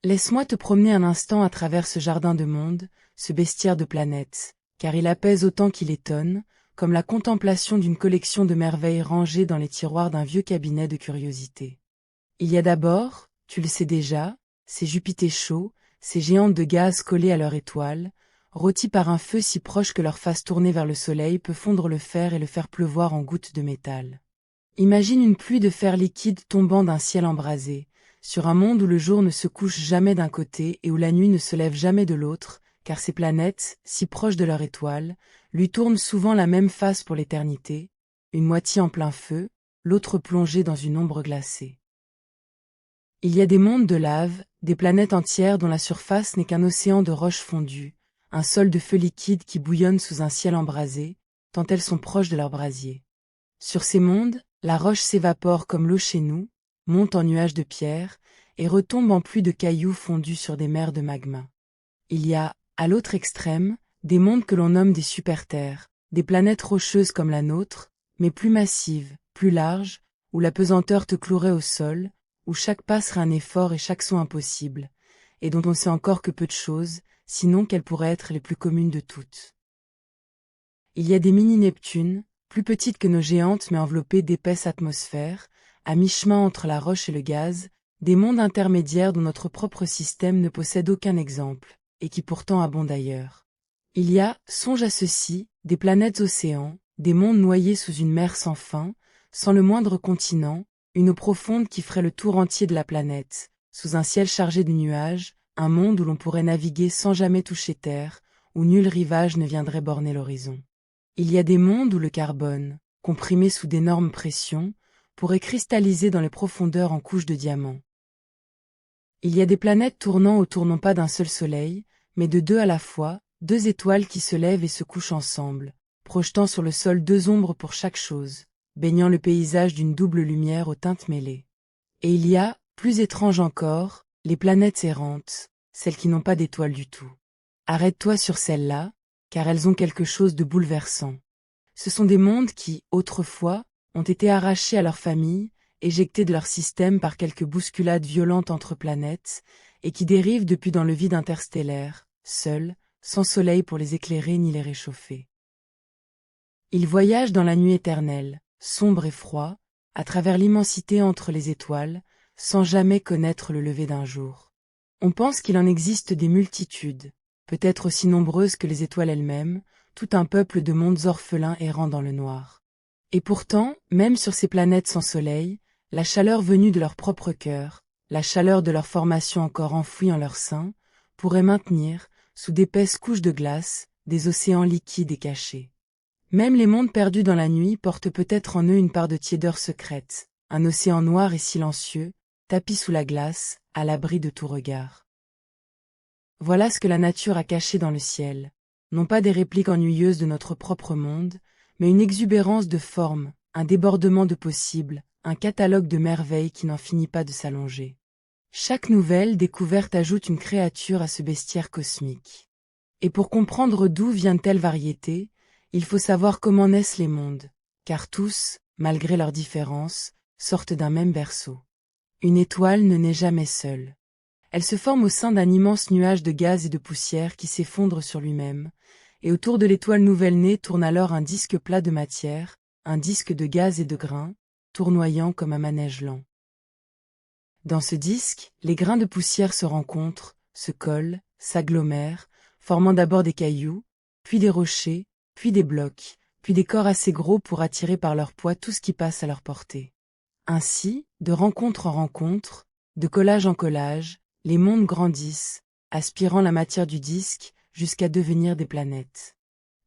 Laisse-moi te promener un instant à travers ce jardin de mondes, ce bestiaire de planètes, car il apaise autant qu'il étonne, comme la contemplation d'une collection de merveilles rangées dans les tiroirs d'un vieux cabinet de curiosités. Il y a d'abord, tu le sais déjà, ces Jupiters chauds, ces géantes de gaz collées à leur étoile, rôties par un feu si proche que leur face tournée vers le soleil peut fondre le fer et le faire pleuvoir en gouttes de métal. Imagine une pluie de fer liquide tombant d'un ciel embrasé, sur un monde où le jour ne se couche jamais d'un côté et où la nuit ne se lève jamais de l'autre, car ces planètes, si proches de leur étoile, lui tournent souvent la même face pour l'éternité, une moitié en plein feu, l'autre plongée dans une ombre glacée. Il y a des mondes de lave, des planètes entières dont la surface n'est qu'un océan de roches fondues, un sol de feu liquide qui bouillonne sous un ciel embrasé, tant elles sont proches de leur brasier. Sur ces mondes, la roche s'évapore comme l'eau chez nous, monte en nuages de pierre, et retombe en pluie de cailloux fondus sur des mers de magma. Il y a, à l'autre extrême, des mondes que l'on nomme des superterres, des planètes rocheuses comme la nôtre, mais plus massives, plus larges, où la pesanteur te clouerait au sol, où chaque pas serait un effort et chaque saut impossible, et dont on sait encore que peu de choses, sinon qu'elles pourraient être les plus communes de toutes. Il y a des mini-Neptunes, plus petites que nos géantes mais enveloppées d'épaisses atmosphères, à mi-chemin entre la roche et le gaz, des mondes intermédiaires dont notre propre système ne possède aucun exemple, et qui pourtant abondent ailleurs. Il y a, songe à ceci, des planètes océans, des mondes noyés sous une mer sans fin, sans le moindre continent, une eau profonde qui ferait le tour entier de la planète, sous un ciel chargé de nuages, un monde où l'on pourrait naviguer sans jamais toucher terre, où nul rivage ne viendrait borner l'horizon. Il y a des mondes où le carbone, comprimé sous d'énormes pressions, pourrait cristalliser dans les profondeurs en couches de diamants. Il y a des planètes tournant autour non pas d'un seul soleil, mais de deux à la fois, deux étoiles qui se lèvent et se couchent ensemble, projetant sur le sol deux ombres pour chaque chose, baignant le paysage d'une double lumière aux teintes mêlées. Et il y a, plus étrange encore, les planètes errantes, celles qui n'ont pas d'étoiles du tout. Arrête-toi sur celles-là, car elles ont quelque chose de bouleversant. Ce sont des mondes qui, autrefois, ont été arrachés à leur famille, éjectés de leur système par quelque bousculade violente entre planètes, et qui dérivent depuis dans le vide interstellaire, seuls, sans soleil pour les éclairer ni les réchauffer. Ils voyagent dans la nuit éternelle, sombre et froid, à travers l'immensité entre les étoiles, sans jamais connaître le lever d'un jour. On pense qu'il en existe des multitudes, peut-être aussi nombreuses que les étoiles elles-mêmes, tout un peuple de mondes orphelins errant dans le noir. Et pourtant, même sur ces planètes sans soleil, la chaleur venue de leur propre cœur, la chaleur de leur formation encore enfouie en leur sein, pourrait maintenir, sous d'épaisses couches de glace, des océans liquides et cachés. Même les mondes perdus dans la nuit portent peut-être en eux une part de tiédeur secrète, un océan noir et silencieux, tapis sous la glace, à l'abri de tout regard. Voilà ce que la nature a caché dans le ciel, non pas des répliques ennuyeuses de notre propre monde, mais une exubérance de formes, un débordement de possibles, un catalogue de merveilles qui n'en finit pas de s'allonger. Chaque nouvelle découverte ajoute une créature à ce bestiaire cosmique. Et pour comprendre d'où vient telle variété, il faut savoir comment naissent les mondes, car tous, malgré leurs différences, sortent d'un même berceau. Une étoile ne naît jamais seule. Elle se forme au sein d'un immense nuage de gaz et de poussière qui s'effondre sur lui-même, et autour de l'étoile nouvelle-née tourne alors un disque plat de matière, un disque de gaz et de grains, tournoyant comme un manège lent. Dans ce disque, les grains de poussière se rencontrent, se collent, s'agglomèrent, formant d'abord des cailloux, puis des rochers, puis des blocs, puis des corps assez gros pour attirer par leur poids tout ce qui passe à leur portée. Ainsi, de rencontre en rencontre, de collage en collage, les mondes grandissent, aspirant la matière du disque, jusqu'à devenir des planètes.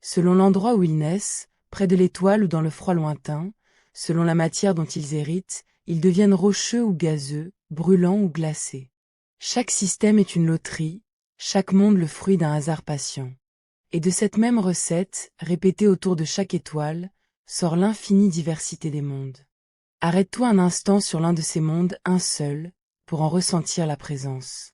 Selon l'endroit où ils naissent, près de l'étoile ou dans le froid lointain, selon la matière dont ils héritent, ils deviennent rocheux ou gazeux, brûlants ou glacés. Chaque système est une loterie, chaque monde le fruit d'un hasard patient. Et de cette même recette, répétée autour de chaque étoile, sort l'infinie diversité des mondes. Arrête-toi un instant sur l'un de ces mondes, un seul, pour en ressentir la présence.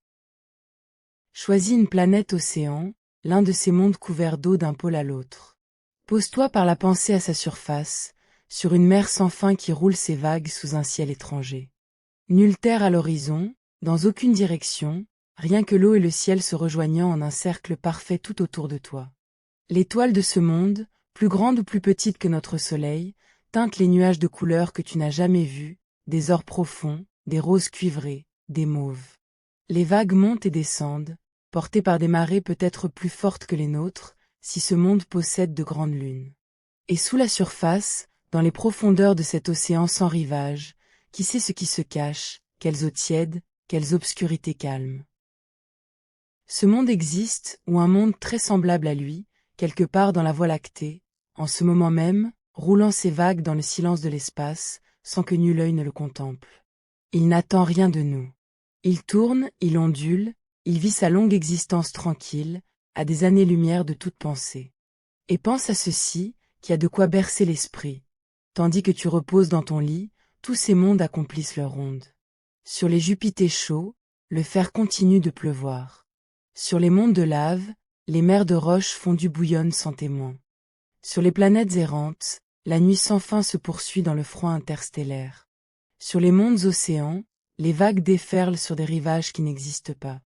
Choisis une planète océan, l'un de ces mondes couverts d'eau d'un pôle à l'autre. Pose-toi par la pensée à sa surface, sur une mer sans fin qui roule ses vagues sous un ciel étranger. Nulle terre à l'horizon, dans aucune direction, rien que l'eau et le ciel se rejoignant en un cercle parfait tout autour de toi. L'étoile de ce monde, plus grande ou plus petite que notre soleil, teinte les nuages de couleurs que tu n'as jamais vus, des ors profonds, des roses cuivrées, des mauves. Les vagues montent et descendent, portées par des marées peut-être plus fortes que les nôtres, si ce monde possède de grandes lunes. Et sous la surface, dans les profondeurs de cet océan sans rivage, qui sait ce qui se cache, quelles eaux tièdes, quelles obscurités calmes. Ce monde existe, ou un monde très semblable à lui, quelque part dans la Voie lactée, en ce moment même, roulant ses vagues dans le silence de l'espace, sans que nul œil ne le contemple. Il n'attend rien de nous. Il tourne, il ondule, il vit sa longue existence tranquille, à des années-lumière de toute pensée. Et pense à ceci, qui a de quoi bercer l'esprit. Tandis que tu reposes dans ton lit, tous ces mondes accomplissent leur ronde. Sur les Jupités chauds, le fer continue de pleuvoir. Sur les mondes de lave, les mers de roches fondues bouillonnent sans témoin. Sur les planètes errantes, la nuit sans fin se poursuit dans le froid interstellaire. Sur les mondes océans, les vagues déferlent sur des rivages qui n'existent pas.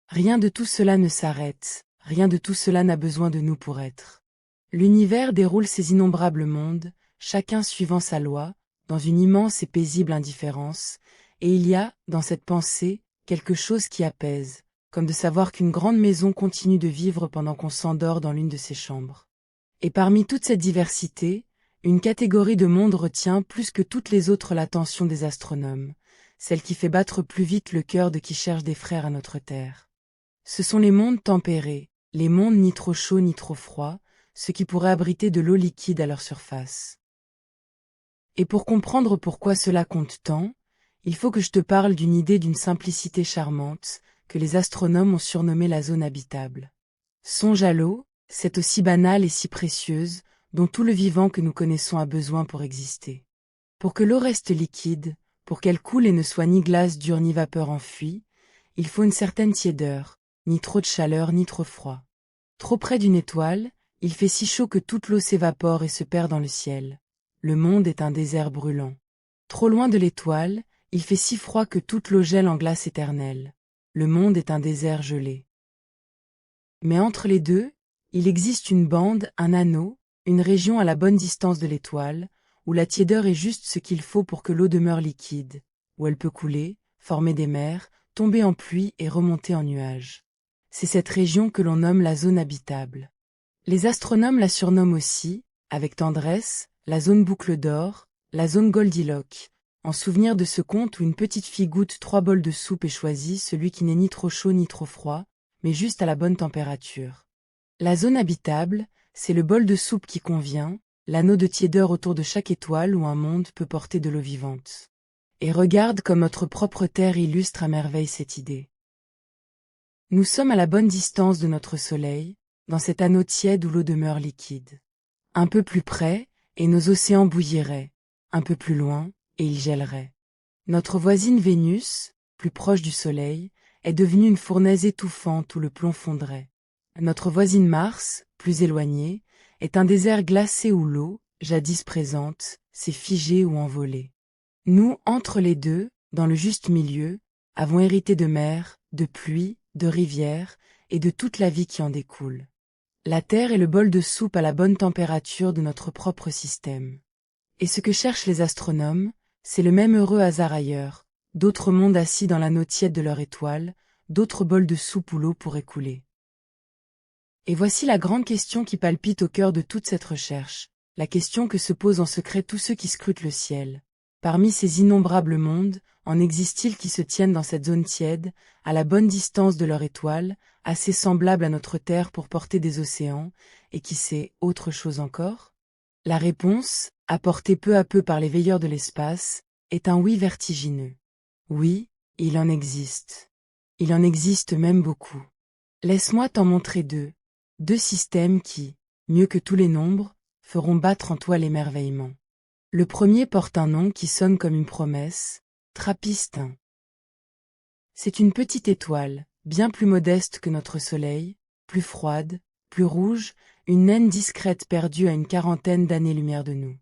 Rien de tout cela ne s'arrête, rien de tout cela n'a besoin de nous pour être. L'univers déroule ses innombrables mondes, chacun suivant sa loi, dans une immense et paisible indifférence, et il y a, dans cette pensée, quelque chose qui apaise, comme de savoir qu'une grande maison continue de vivre pendant qu'on s'endort dans l'une de ses chambres. Et parmi toute cette diversité, une catégorie de mondes retient plus que toutes les autres l'attention des astronomes, celle qui fait battre plus vite le cœur de qui cherche des frères à notre terre. Ce sont les mondes tempérés, les mondes ni trop chauds ni trop froids, ceux qui pourraient abriter de l'eau liquide à leur surface. Et pour comprendre pourquoi cela compte tant, il faut que je te parle d'une idée d'une simplicité charmante, que les astronomes ont surnommée la zone habitable. Songe à l'eau, cette aussi banale et si précieuse, dont tout le vivant que nous connaissons a besoin pour exister. Pour que l'eau reste liquide, pour qu'elle coule et ne soit ni glace dure ni vapeur enfuie, il faut une certaine tiédeur, ni trop de chaleur ni trop froid. Trop près d'une étoile, il fait si chaud que toute l'eau s'évapore et se perd dans le ciel. Le monde est un désert brûlant. Trop loin de l'étoile, il fait si froid que toute l'eau gèle en glace éternelle. Le monde est un désert gelé. Mais entre les deux, il existe une bande, un anneau, une région à la bonne distance de l'étoile, où la tiédeur est juste ce qu'il faut pour que l'eau demeure liquide, où elle peut couler, former des mers, tomber en pluie et remonter en nuages. C'est cette région que l'on nomme la zone habitable. Les astronomes la surnomment aussi, avec tendresse, la zone boucle d'or, la zone Goldilocks, en souvenir de ce conte où une petite fille goûte 3 bols de soupe et choisit celui qui n'est ni trop chaud ni trop froid, mais juste à la bonne température. La zone habitable, c'est le bol de soupe qui convient, l'anneau de tiédeur autour de chaque étoile où un monde peut porter de l'eau vivante. Et regarde comme notre propre Terre illustre à merveille cette idée. Nous sommes à la bonne distance de notre Soleil, dans cet anneau tiède où l'eau demeure liquide. Un peu plus près, et nos océans bouilliraient, un peu plus loin, et ils gèleraient. Notre voisine Vénus, plus proche du Soleil, est devenue une fournaise étouffante où le plomb fondrait. Notre voisine Mars, plus éloignée, est un désert glacé où l'eau, jadis présente, s'est figée ou envolée. Nous, entre les deux, dans le juste milieu, avons hérité de mer, de pluie, de rivières, et de toute la vie qui en découle. La Terre est le bol de soupe à la bonne température de notre propre système. Et ce que cherchent les astronomes, c'est le même heureux hasard ailleurs, d'autres mondes assis dans l'anneau tiède de leur étoile, d'autres bols de soupe où l'eau pourrait couler. Et voici la grande question qui palpite au cœur de toute cette recherche, la question que se posent en secret tous ceux qui scrutent le ciel. Parmi ces innombrables mondes, en existe-t-il qui se tiennent dans cette zone tiède, à la bonne distance de leur étoile, assez semblable à notre Terre pour porter des océans, et qui sait autre chose encore? La réponse, apportée peu à peu par les veilleurs de l'espace, est un oui vertigineux. Oui, il en existe. Il en existe même beaucoup. Laisse-moi t'en montrer deux systèmes qui, mieux que tous les nombres, feront battre en toi l'émerveillement. Le premier porte un nom qui sonne comme une promesse, Trappiste 1. C'est une petite étoile, bien plus modeste que notre Soleil, plus froide, plus rouge, une naine discrète perdue à une quarantaine d'années-lumière de nous.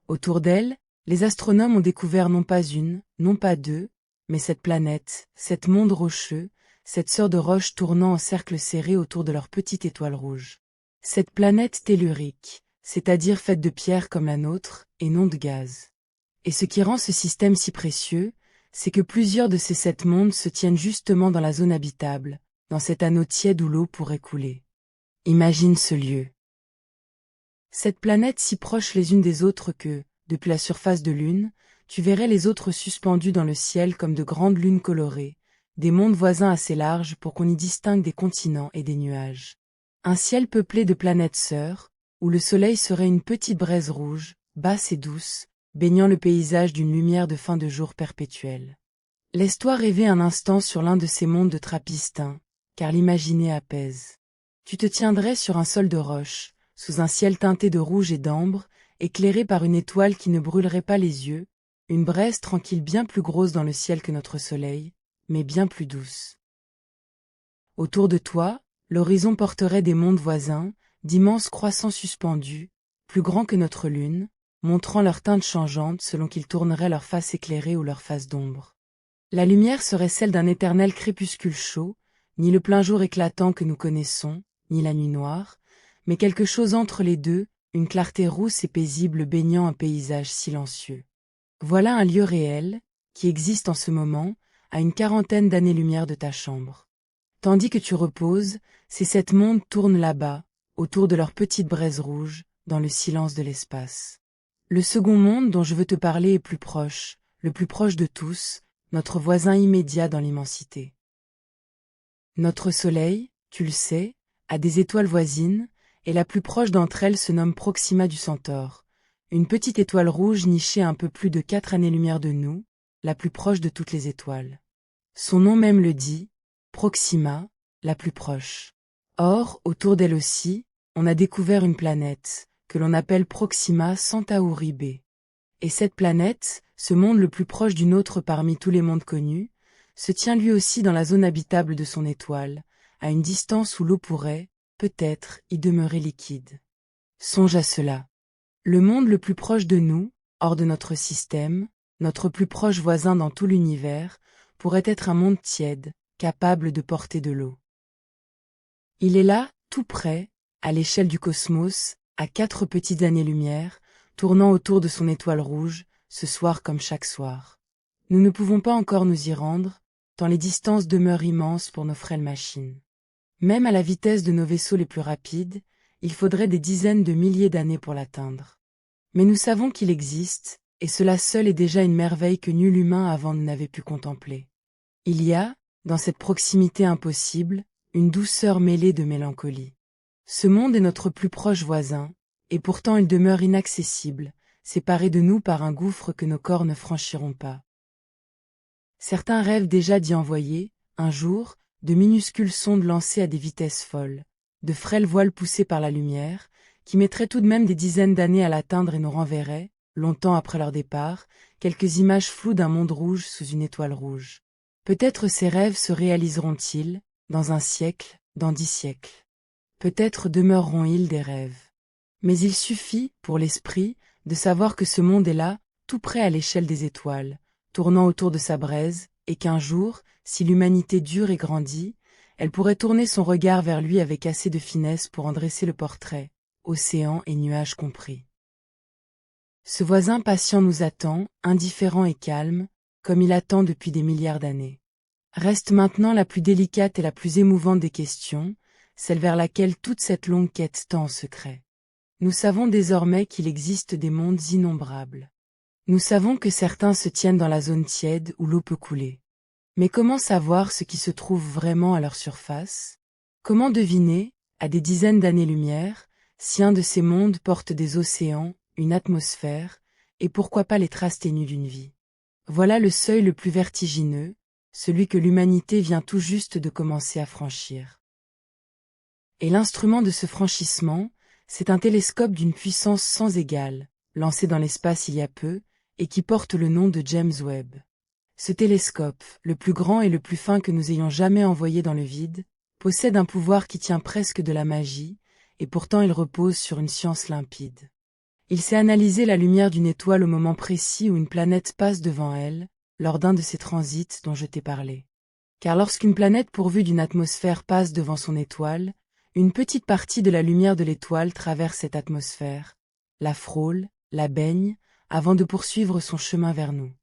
Autour d'elle, les astronomes ont découvert non pas une, non pas deux, mais cette planète, cet monde rocheux, cette sœur de roches tournant en cercle serré autour de leur petite étoile rouge. Cette planète tellurique, c'est-à-dire faite de pierre comme la nôtre, et non de gaz. Et ce qui rend ce système si précieux, c'est que plusieurs de ces 7 mondes se tiennent justement dans la zone habitable, dans cet anneau tiède où l'eau pourrait couler. Imagine ce lieu. Cette planète si proche les unes des autres que, depuis la surface de Lune, tu verrais les autres suspendus dans le ciel comme de grandes lunes colorées, des mondes voisins assez larges pour qu'on y distingue des continents et des nuages. Un ciel peuplé de planètes sœurs, où le soleil serait une petite braise rouge, basse et douce, baignant le paysage d'une lumière de fin de jour perpétuelle. Laisse-toi rêver un instant sur l'un de ces mondes de Trappistin, car l'imaginer apaise. Tu te tiendrais sur un sol de roche, sous un ciel teinté de rouge et d'ambre, éclairé par une étoile qui ne brûlerait pas les yeux, une braise tranquille bien plus grosse dans le ciel que notre soleil, mais bien plus douce. Autour de toi, l'horizon porterait des mondes voisins, d'immenses croissants suspendus, plus grands que notre lune, montrant leurs teintes changeantes selon qu'ils tourneraient leur face éclairée ou leur face d'ombre. La lumière serait celle d'un éternel crépuscule chaud, ni le plein jour éclatant que nous connaissons, ni la nuit noire, mais quelque chose entre les deux, une clarté rousse et paisible baignant un paysage silencieux. Voilà un lieu réel, qui existe en ce moment, à une 40aine d'années-lumière de ta chambre. Tandis que tu reposes, ces 7 mondes tournent là-bas, autour de leur petite braise rouge, dans le silence de l'espace. Le second monde dont je veux te parler est plus proche, le plus proche de tous, notre voisin immédiat dans l'immensité. Notre Soleil, tu le sais, a des étoiles voisines, et la plus proche d'entre elles se nomme Proxima du Centaure, une petite étoile rouge nichée à un peu plus de 4 années-lumière de nous, la plus proche de toutes les étoiles. Son nom même le dit, Proxima, la plus proche. Or, autour d'elle aussi, on a découvert une planète, que l'on appelle Proxima Centauri b. Et cette planète, ce monde le plus proche du nôtre parmi tous les mondes connus, se tient lui aussi dans la zone habitable de son étoile, à une distance où l'eau pourrait, peut-être, y demeurer liquide. Songe à cela. Le monde le plus proche de nous, hors de notre système, notre plus proche voisin dans tout l'univers, pourrait être un monde tiède, capable de porter de l'eau. Il est là, tout près, à l'échelle du cosmos, à 4 petites années-lumière, tournant autour de son étoile rouge, ce soir comme chaque soir. Nous ne pouvons pas encore nous y rendre, tant les distances demeurent immenses pour nos frêles machines. Même à la vitesse de nos vaisseaux les plus rapides, il faudrait des dizaines de milliers d'années pour l'atteindre. Mais nous savons qu'il existe, et cela seul est déjà une merveille que nul humain avant n'avait pu contempler. Il y a, dans cette proximité impossible, une douceur mêlée de mélancolie. Ce monde est notre plus proche voisin, et pourtant il demeure inaccessible, séparé de nous par un gouffre que nos corps ne franchiront pas. Certains rêvent déjà d'y envoyer, un jour, de minuscules sondes lancées à des vitesses folles, de frêles voiles poussées par la lumière, qui mettraient tout de même des dizaines d'années à l'atteindre et nous renverraient, longtemps après leur départ, quelques images floues d'un monde rouge sous une étoile rouge. Peut-être ces rêves se réaliseront-ils, dans un siècle, dans 10 siècles. Peut-être demeureront-ils des rêves. Mais il suffit, pour l'esprit, de savoir que ce monde est là, tout près à l'échelle des étoiles, tournant autour de sa braise, et qu'un jour, si l'humanité dure et grandit, elle pourrait tourner son regard vers lui avec assez de finesse pour en dresser le portrait, océan et nuages compris. Ce voisin patient nous attend, indifférent et calme, comme il attend depuis des milliards d'années. Reste maintenant la plus délicate et la plus émouvante des questions, celle vers laquelle toute cette longue quête tend en secret. Nous savons désormais qu'il existe des mondes innombrables. Nous savons que certains se tiennent dans la zone tiède où l'eau peut couler. Mais comment savoir ce qui se trouve vraiment à leur surface? Comment deviner, à des dizaines d'années-lumière, si un de ces mondes porte des océans, une atmosphère, et pourquoi pas les traces ténues d'une vie? Voilà le seuil le plus vertigineux, celui que l'humanité vient tout juste de commencer à franchir. Et l'instrument de ce franchissement, c'est un télescope d'une puissance sans égale, lancé dans l'espace il y a peu, et qui porte le nom de James Webb. Ce télescope, le plus grand et le plus fin que nous ayons jamais envoyé dans le vide, possède un pouvoir qui tient presque de la magie, et pourtant il repose sur une science limpide. Il sait analyser la lumière d'une étoile au moment précis où une planète passe devant elle, lors d'un de ces transits dont je t'ai parlé. Car lorsqu'une planète pourvue d'une atmosphère passe devant son étoile, Une petite partie de la lumière de l'étoile traverse cette atmosphère, la frôle, la baigne, avant de poursuivre son chemin vers nous.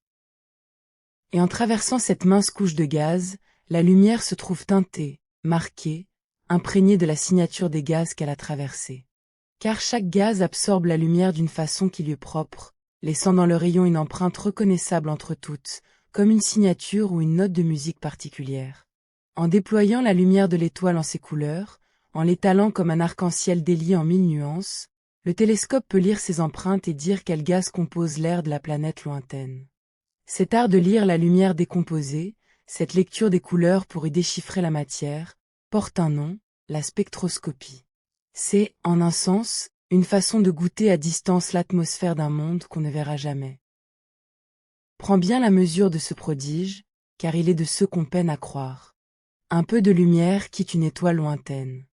Et en traversant cette mince couche de gaz, la lumière se trouve teintée, marquée, imprégnée de la signature des gaz qu'elle a traversés. Car chaque gaz absorbe la lumière d'une façon qui lui est propre, laissant dans le rayon une empreinte reconnaissable entre toutes, comme une signature ou une note de musique particulière. En déployant la lumière de l'étoile en ses couleurs, en l'étalant comme un arc-en-ciel délié en 1000 nuances, le télescope peut lire ces empreintes et dire quel gaz compose l'air de la planète lointaine. Cet art de lire la lumière décomposée, cette lecture des couleurs pour y déchiffrer la matière, porte un nom, la spectroscopie. C'est, en un sens, une façon de goûter à distance l'atmosphère d'un monde qu'on ne verra jamais. Prends bien la mesure de ce prodige, car il est de ceux qu'on peine à croire. Un peu de lumière quitte une étoile lointaine.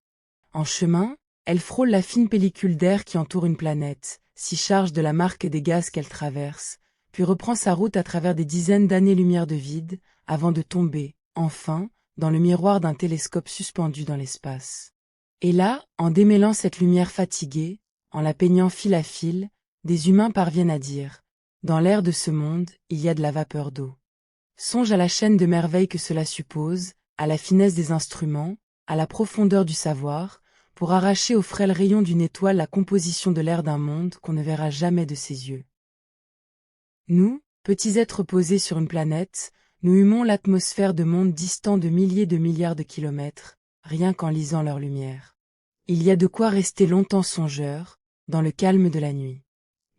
En chemin, elle frôle la fine pellicule d'air qui entoure une planète, s'y charge de la marque des gaz qu'elle traverse, puis reprend sa route à travers des dizaines d'années-lumière de vide, avant de tomber, enfin, dans le miroir d'un télescope suspendu dans l'espace. Et là, en démêlant cette lumière fatiguée, en la peignant fil à fil, des humains parviennent à dire « Dans l'air de ce monde, il y a de la vapeur d'eau ». Songe à la chaîne de merveilles que cela suppose, à la finesse des instruments, à la profondeur du savoir, pour arracher aux frêles rayons d'une étoile la composition de l'air d'un monde qu'on ne verra jamais de ses yeux. Nous, petits êtres posés sur une planète, nous humons l'atmosphère de mondes distants de milliers de milliards de kilomètres, rien qu'en lisant leur lumière. Il y a de quoi rester longtemps songeur, dans le calme de la nuit.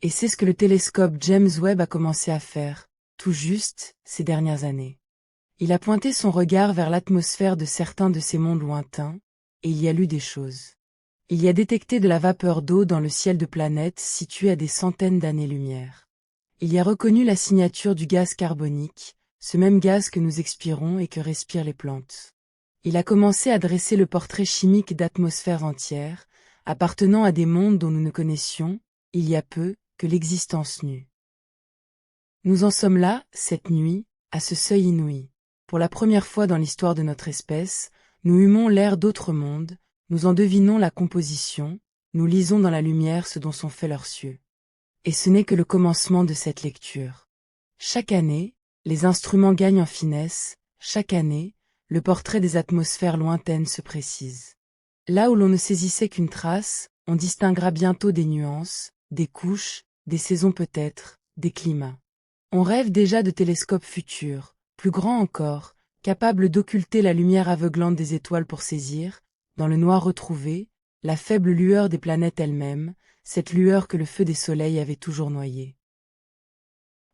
Et c'est ce que le télescope James Webb a commencé à faire, tout juste, ces dernières années. Il a pointé son regard vers l'atmosphère de certains de ces mondes lointains, et il y a lu des choses. Il y a détecté de la vapeur d'eau dans le ciel de planètes situées à des centaines d'années-lumière. Il y a reconnu la signature du gaz carbonique, ce même gaz que nous expirons et que respirent les plantes. Il a commencé à dresser le portrait chimique d'atmosphères entières, appartenant à des mondes dont nous ne connaissions, il y a peu, que l'existence nue. Nous en sommes là, cette nuit, à ce seuil inouï. Pour la première fois dans l'histoire de notre espèce, nous humons l'air d'autres mondes, nous en devinons la composition, nous lisons dans la lumière ce dont sont faits leurs cieux. Et ce n'est que le commencement de cette lecture. Chaque année, les instruments gagnent en finesse, chaque année, le portrait des atmosphères lointaines se précise. Là où l'on ne saisissait qu'une trace, on distinguera bientôt des nuances, des couches, des saisons peut-être, des climats. On rêve déjà de télescopes futurs, plus grands encore, capables d'occulter la lumière aveuglante des étoiles pour saisir, dans le noir retrouvé, la faible lueur des planètes elles-mêmes, cette lueur que le feu des soleils avait toujours noyée.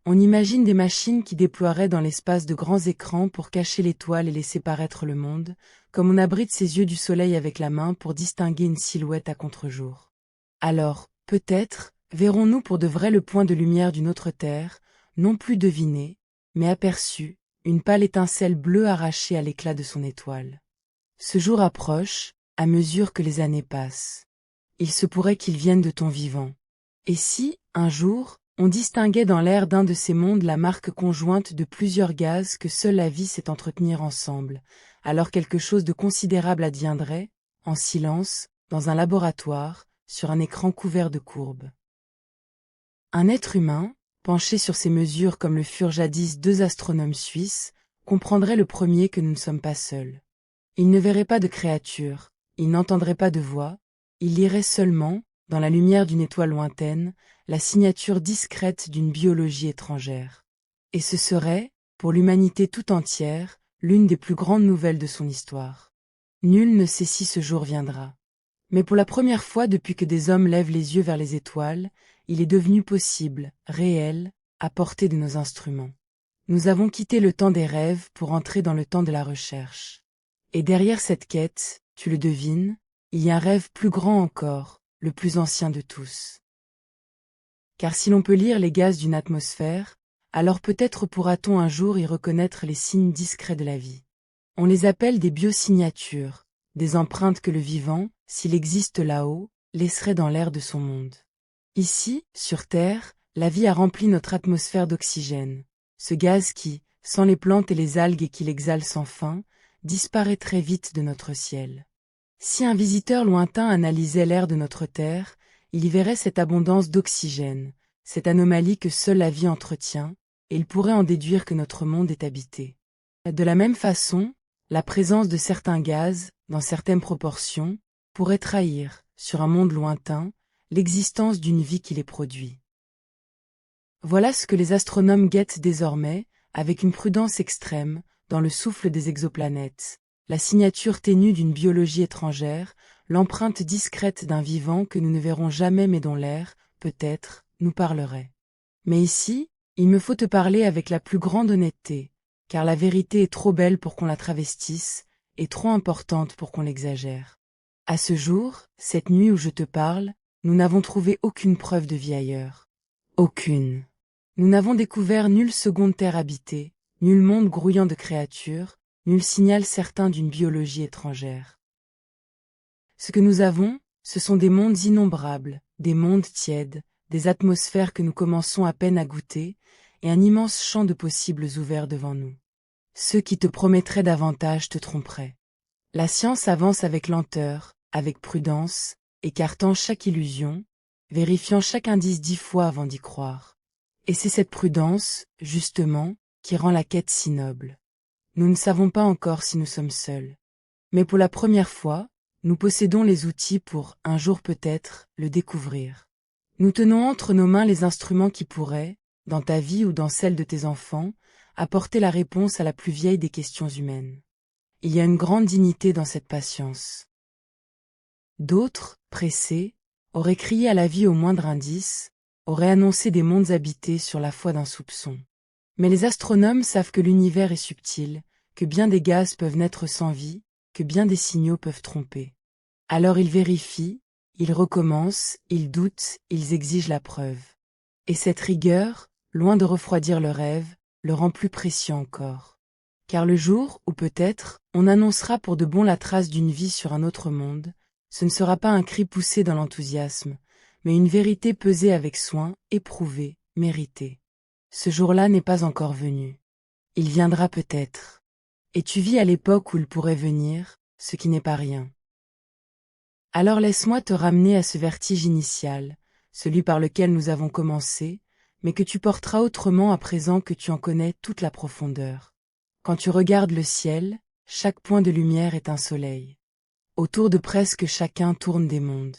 On imagine des machines qui déploieraient dans l'espace de grands écrans pour cacher l'étoile et laisser paraître le monde, comme on abrite ses yeux du soleil avec la main pour distinguer une silhouette à contre-jour. Alors, peut-être, verrons-nous pour de vrai le point de lumière d'une autre terre, non plus deviné, mais aperçu, une pâle étincelle bleue arrachée à l'éclat de son étoile. Ce jour approche, à mesure que les années passent. Il se pourrait qu'il vienne de ton vivant. Et si, un jour, on distinguait dans l'air d'un de ces mondes la marque conjointe de plusieurs gaz que seule la vie sait entretenir ensemble, alors quelque chose de considérable adviendrait, en silence, dans un laboratoire, sur un écran couvert de courbes. Un être humain, penché sur ces mesures comme le furent jadis deux astronomes suisses, comprendrait le premier que nous ne sommes pas seuls. Il ne verrait pas de créature, il n'entendrait pas de voix, il lirait seulement, dans la lumière d'une étoile lointaine, la signature discrète d'une biologie étrangère. Et ce serait, pour l'humanité tout entière, l'une des plus grandes nouvelles de son histoire. Nul ne sait si ce jour viendra. Mais pour la première fois depuis que des hommes lèvent les yeux vers les étoiles, il est devenu possible, réel, à portée de nos instruments. Nous avons quitté le temps des rêves pour entrer dans le temps de la recherche. Et derrière cette quête, tu le devines, il y a un rêve plus grand encore, le plus ancien de tous. Car si l'on peut lire les gaz d'une atmosphère, alors peut-être pourra-t-on un jour y reconnaître les signes discrets de la vie. On les appelle des biosignatures, des empreintes que le vivant, s'il existe là-haut, laisserait dans l'air de son monde. Ici, sur Terre, la vie a rempli notre atmosphère d'oxygène, ce gaz qui, sans les plantes et les algues qui l'exhalent sans fin, disparaît très vite de notre ciel. Si un visiteur lointain analysait l'air de notre Terre, il y verrait cette abondance d'oxygène, cette anomalie que seule la vie entretient, et il pourrait en déduire que notre monde est habité. De la même façon, la présence de certains gaz, dans certaines proportions, pourrait trahir, sur un monde lointain, l'existence d'une vie qui les produit. Voilà ce que les astronomes guettent désormais, avec une prudence extrême, dans le souffle des exoplanètes, la signature ténue d'une biologie étrangère, l'empreinte discrète d'un vivant que nous ne verrons jamais mais dont l'air, peut-être, nous parlerait. Mais ici, il me faut te parler avec la plus grande honnêteté, car la vérité est trop belle pour qu'on la travestisse, et trop importante pour qu'on l'exagère. À ce jour, cette nuit où je te parle, nous n'avons trouvé aucune preuve de vie ailleurs. Aucune. Nous n'avons découvert nulle seconde terre habitée, nul monde grouillant de créatures, nul signal certain d'une biologie étrangère. Ce que nous avons, ce sont des mondes innombrables, des mondes tièdes, des atmosphères que nous commençons à peine à goûter, et un immense champ de possibles ouverts devant nous. Ceux qui te promettraient davantage te tromperaient. La science avance avec lenteur, avec prudence, écartant chaque illusion, vérifiant chaque indice 10 fois avant d'y croire. Et c'est cette prudence, justement, qui rend la quête si noble. Nous ne savons pas encore si nous sommes seuls. Mais pour la première fois, nous possédons les outils pour, un jour peut-être, le découvrir. Nous tenons entre nos mains les instruments qui pourraient, dans ta vie ou dans celle de tes enfants, apporter la réponse à la plus vieille des questions humaines. Il y a une grande dignité dans cette patience. D'autres, pressés, auraient crié à la vie au moindre indice, auraient annoncé des mondes habités sur la foi d'un soupçon. Mais les astronomes savent que l'univers est subtil, que bien des gaz peuvent naître sans vie, que bien des signaux peuvent tromper. Alors ils vérifient, ils recommencent, ils doutent, ils exigent la preuve. Et cette rigueur, loin de refroidir le rêve, le rend plus précieux encore. Car le jour où peut-être, on annoncera pour de bon la trace d'une vie sur un autre monde, ce ne sera pas un cri poussé dans l'enthousiasme, mais une vérité pesée avec soin, éprouvée, méritée. Ce jour-là n'est pas encore venu. Il viendra peut-être. Et tu vis à l'époque où il pourrait venir, ce qui n'est pas rien. Alors laisse-moi te ramener à ce vertige initial, celui par lequel nous avons commencé, mais que tu porteras autrement à présent que tu en connais toute la profondeur. Quand tu regardes le ciel, chaque point de lumière est un soleil. Autour de presque chacun tournent des mondes.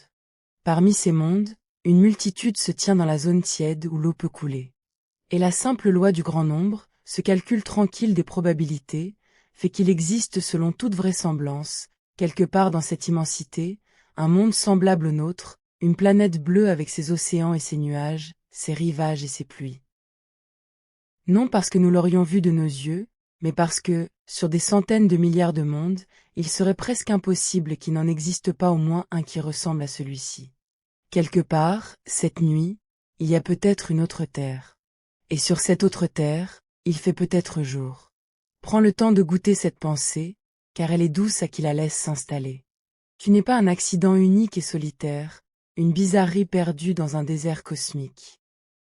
Parmi ces mondes, une multitude se tient dans la zone tiède où l'eau peut couler. Et la simple loi du grand nombre, ce calcul tranquille des probabilités, fait qu'il existe selon toute vraisemblance, quelque part dans cette immensité, un monde semblable au nôtre, une planète bleue avec ses océans et ses nuages, ses rivages et ses pluies. Non parce que nous l'aurions vu de nos yeux, mais parce que, sur des centaines de milliards de mondes, il serait presque impossible qu'il n'en existe pas au moins un qui ressemble à celui-ci. Quelque part, cette nuit, il y a peut-être une autre terre. Et sur cette autre terre, il fait peut-être jour. Prends le temps de goûter cette pensée, car elle est douce à qui la laisse s'installer. Tu n'es pas un accident unique et solitaire, une bizarrerie perdue dans un désert cosmique.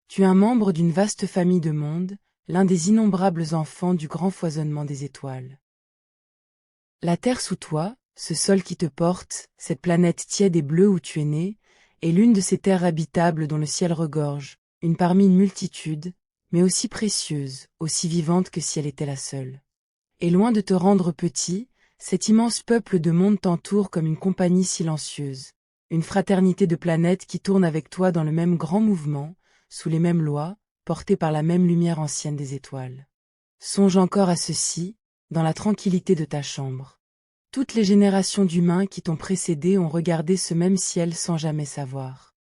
Tu es un membre d'une vaste famille de mondes, l'un des innombrables enfants du grand foisonnement des étoiles. La terre sous toi, ce sol qui te porte, cette planète tiède et bleue où tu es né, est l'une de ces terres habitables dont le ciel regorge, une parmi une multitude, mais aussi précieuse, aussi vivante que si elle était la seule. Et loin de te rendre petit, cet immense peuple de mondes t'entoure comme une compagnie silencieuse, une fraternité de planètes qui tourne avec toi dans le même grand mouvement, sous les mêmes lois, portées par la même lumière ancienne des étoiles. Songe encore à ceci, dans la tranquillité de ta chambre. Toutes les générations d'humains qui t'ont précédé ont regardé ce même ciel sans jamais savoir.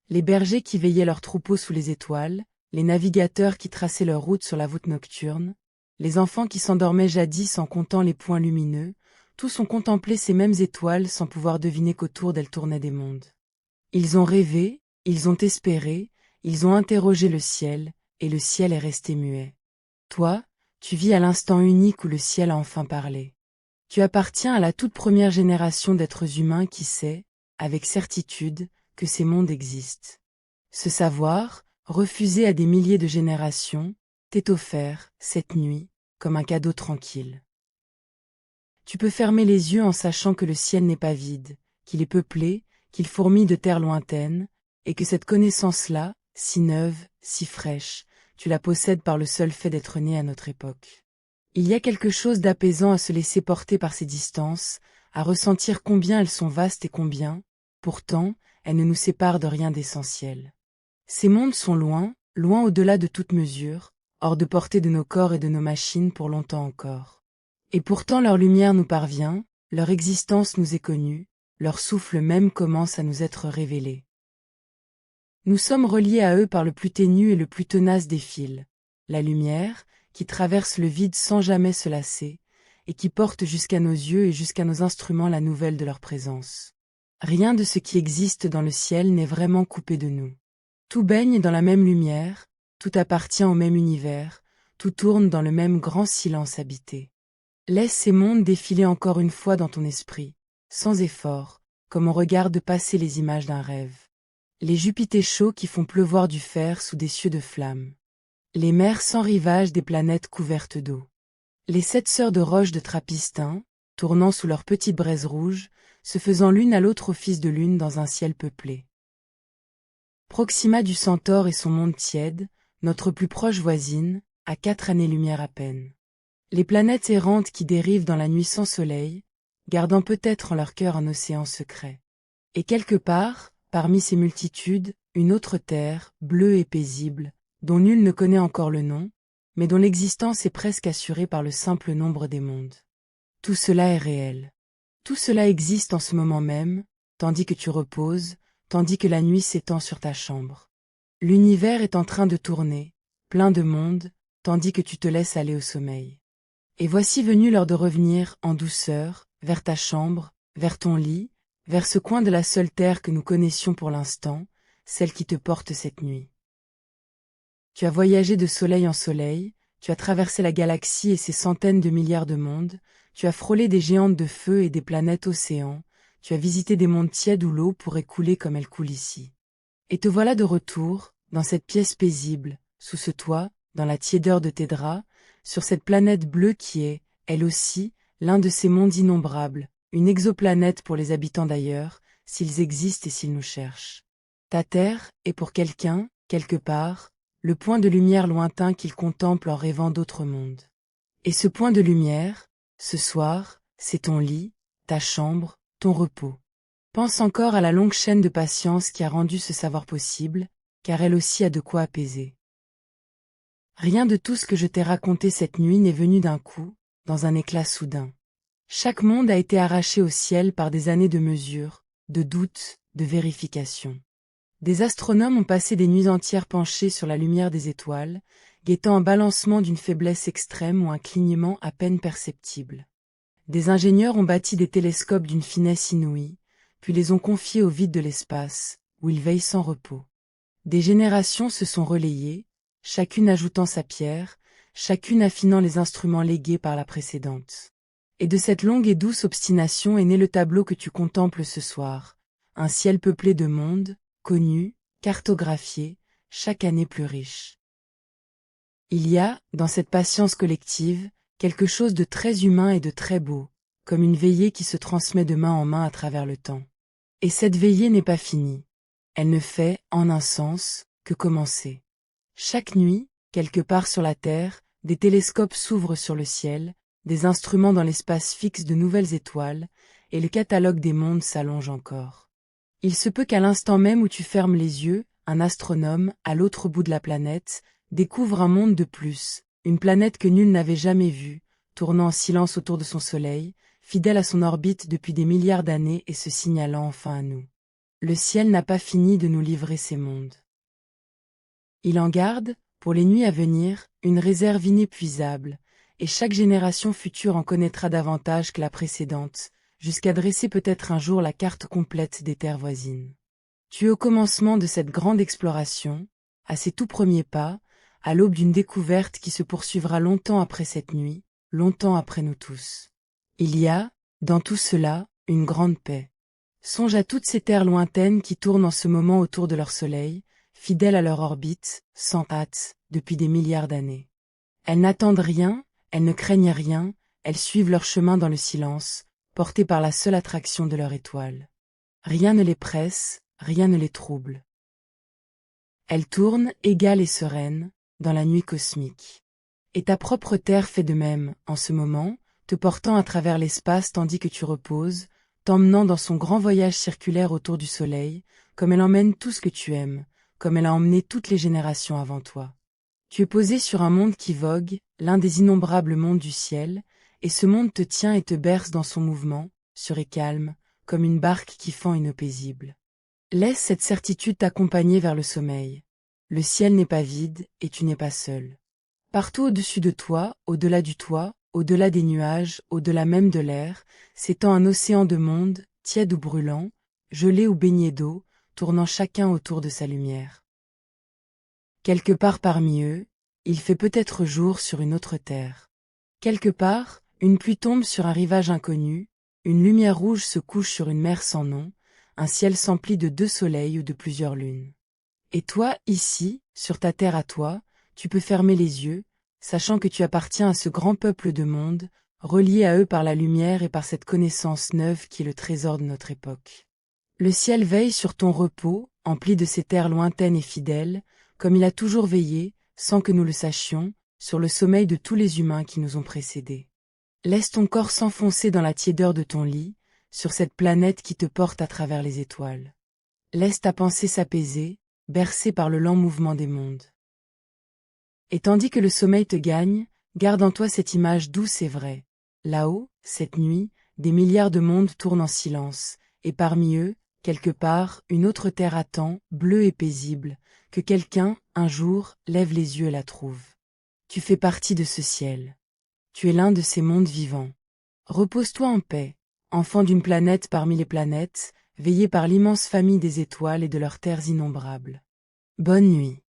Les bergers qui veillaient leurs troupeaux sous les étoiles, les navigateurs qui traçaient leur route sur la voûte nocturne, les enfants qui s'endormaient jadis en comptant les points lumineux, tous ont contemplé ces mêmes étoiles sans pouvoir deviner qu'autour d'elles tournaient des mondes. Ils ont rêvé, ils ont espéré, ils ont interrogé le ciel, et le ciel est resté muet. Toi, tu vis à l'instant unique où le ciel a enfin parlé. Tu appartiens à la toute première génération d'êtres humains qui sait, avec certitude, que ces mondes existent. Ce savoir, refusé à des milliers de générations, t'est offert, cette nuit, comme un cadeau tranquille. Tu peux fermer les yeux en sachant que le ciel n'est pas vide, qu'il est peuplé, qu'il fourmille de terres lointaines, et que cette connaissance-là, si neuve, si fraîche, tu la possèdes par le seul fait d'être né à notre époque. Il y a quelque chose d'apaisant à se laisser porter par ces distances, à ressentir combien elles sont vastes et combien, pourtant, elles ne nous séparent de rien d'essentiel. Ces mondes sont loin, loin au-delà de toute mesure, hors de portée de nos corps et de nos machines pour longtemps encore. Et pourtant leur lumière nous parvient, leur existence nous est connue, leur souffle même commence à nous être révélé. Nous sommes reliés à eux par le plus ténu et le plus tenace des fils, la lumière, qui traverse le vide sans jamais se lasser, et qui porte jusqu'à nos yeux et jusqu'à nos instruments la nouvelle de leur présence. Rien de ce qui existe dans le ciel n'est vraiment coupé de nous. Tout baigne dans la même lumière, tout appartient au même univers, tout tourne dans le même grand silence habité. Laisse ces mondes défiler encore une fois dans ton esprit, sans effort, comme on regarde passer les images d'un rêve. Les Jupités chauds qui font pleuvoir du fer sous des cieux de flammes. Les mers sans rivage des planètes couvertes d'eau. Les 7 sœurs de roches de Trappistin, tournant sous leurs petites braises rouges, se faisant l'une à l'autre office de lune dans un ciel peuplé. Proxima du Centaure et son monde tiède, notre plus proche voisine, à 4 années-lumière à peine. Les planètes errantes qui dérivent dans la nuit sans soleil, gardant peut-être en leur cœur un océan secret. Et quelque part, parmi ces multitudes, une autre terre, bleue et paisible, dont nul ne connaît encore le nom, mais dont l'existence est presque assurée par le simple nombre des mondes. Tout cela est réel. Tout cela existe en ce moment même, tandis que tu reposes, tandis que la nuit s'étend sur ta chambre. L'univers est en train de tourner, plein de monde, tandis que tu te laisses aller au sommeil. Et voici venu l'heure de revenir, en douceur, vers ta chambre, vers ton lit, vers ce coin de la seule terre que nous connaissions pour l'instant, celle qui te porte cette nuit. Tu as voyagé de soleil en soleil, tu as traversé la galaxie et ses centaines de milliards de mondes, tu as frôlé des géantes de feu et des planètes océans, tu as visité des mondes tièdes où l'eau pourrait couler comme elle coule ici. Et te voilà de retour, dans cette pièce paisible, sous ce toit, dans la tiédeur de tes draps, sur cette planète bleue qui est, elle aussi, l'un de ces mondes innombrables, une exoplanète pour les habitants d'ailleurs, s'ils existent et s'ils nous cherchent. Ta Terre est pour quelqu'un, quelque part, le point de lumière lointain qu'il contemple en rêvant d'autres mondes. Et ce point de lumière, ce soir, c'est ton lit, ta chambre, ton repos. Pense encore à la longue chaîne de patience qui a rendu ce savoir possible, car elle aussi a de quoi apaiser. Rien de tout ce que je t'ai raconté cette nuit n'est venu d'un coup, dans un éclat soudain. Chaque monde a été arraché au ciel par des années de mesure, de doute, de vérification. Des astronomes ont passé des nuits entières penchés sur la lumière des étoiles, guettant un balancement d'une faiblesse extrême ou un clignement à peine perceptible. Des ingénieurs ont bâti des télescopes d'une finesse inouïe, puis les ont confiés au vide de l'espace, où ils veillent sans repos. Des générations se sont relayées, chacune ajoutant sa pierre, chacune affinant les instruments légués par la précédente. Et de cette longue et douce obstination est né le tableau que tu contemples ce soir, un ciel peuplé de mondes, connus, cartographiés, chaque année plus riche. Il y a, dans cette patience collective, quelque chose de très humain et de très beau, comme une veillée qui se transmet de main en main à travers le temps. Et cette veillée n'est pas finie. Elle ne fait, en un sens, que commencer. Chaque nuit, quelque part sur la Terre, des télescopes s'ouvrent sur le ciel, des instruments dans l'espace fixent de nouvelles étoiles, et le catalogue des mondes s'allonge encore. Il se peut qu'à l'instant même où tu fermes les yeux, un astronome, à l'autre bout de la planète, découvre un monde de plus, une planète que nul n'avait jamais vue, tournant en silence autour de son soleil, fidèle à son orbite depuis des milliards d'années et se signalant enfin à nous. Le ciel n'a pas fini de nous livrer ces mondes. Il en garde, pour les nuits à venir, une réserve inépuisable, et chaque génération future en connaîtra davantage que la précédente, jusqu'à dresser peut-être un jour la carte complète des terres voisines. Tu es au commencement de cette grande exploration, à ses tout premiers pas, à l'aube d'une découverte qui se poursuivra longtemps après cette nuit, longtemps après nous tous. Il y a, dans tout cela, une grande paix. Songe à toutes ces terres lointaines qui tournent en ce moment autour de leur soleil, fidèles à leur orbite, sans hâte, depuis des milliards d'années. Elles n'attendent rien, elles ne craignent rien, elles suivent leur chemin dans le silence, portées par la seule attraction de leur étoile. Rien ne les presse, rien ne les trouble. Elles tournent, égales et sereines, dans la nuit cosmique. Et ta propre Terre fait de même, en ce moment, te portant à travers l'espace tandis que tu reposes, t'emmenant dans son grand voyage circulaire autour du Soleil, comme elle emmène tout ce que tu aimes, comme elle a emmené toutes les générations avant toi. Tu es posé sur un monde qui vogue, l'un des innombrables mondes du ciel, et ce monde te tient et te berce dans son mouvement, sûr et calme, comme une barque qui fend une eau paisible. Laisse cette certitude t'accompagner vers le sommeil. Le ciel n'est pas vide, et tu n'es pas seul. Partout au-dessus de toi, au-delà du toit, au-delà des nuages, au-delà même de l'air, s'étend un océan de mondes, tiède ou brûlant, gelé ou baigné d'eau, tournant chacun autour de sa lumière. Quelque part parmi eux, il fait peut-être jour sur une autre terre. Quelque part, une pluie tombe sur un rivage inconnu, une lumière rouge se couche sur une mer sans nom, un ciel s'emplit de 2 soleils ou de plusieurs lunes. Et toi, ici, sur ta terre à toi, tu peux fermer les yeux, sachant que tu appartiens à ce grand peuple de monde, relié à eux par la lumière et par cette connaissance neuve qui est le trésor de notre époque. Le ciel veille sur ton repos, empli de ces terres lointaines et fidèles, comme il a toujours veillé, sans que nous le sachions, sur le sommeil de tous les humains qui nous ont précédés. Laisse ton corps s'enfoncer dans la tiédeur de ton lit, sur cette planète qui te porte à travers les étoiles. Laisse ta pensée s'apaiser, bercée par le lent mouvement des mondes. Et tandis que le sommeil te gagne, garde en toi cette image douce et vraie. Là-haut, cette nuit, des milliards de mondes tournent en silence, et parmi eux, quelque part, une autre terre attend, bleue et paisible, que quelqu'un, un jour, lève les yeux et la trouve. Tu fais partie de ce ciel. Tu es l'un de ces mondes vivants. Repose-toi en paix, enfant d'une planète parmi les planètes, veillé par l'immense famille des étoiles et de leurs terres innombrables. Bonne nuit.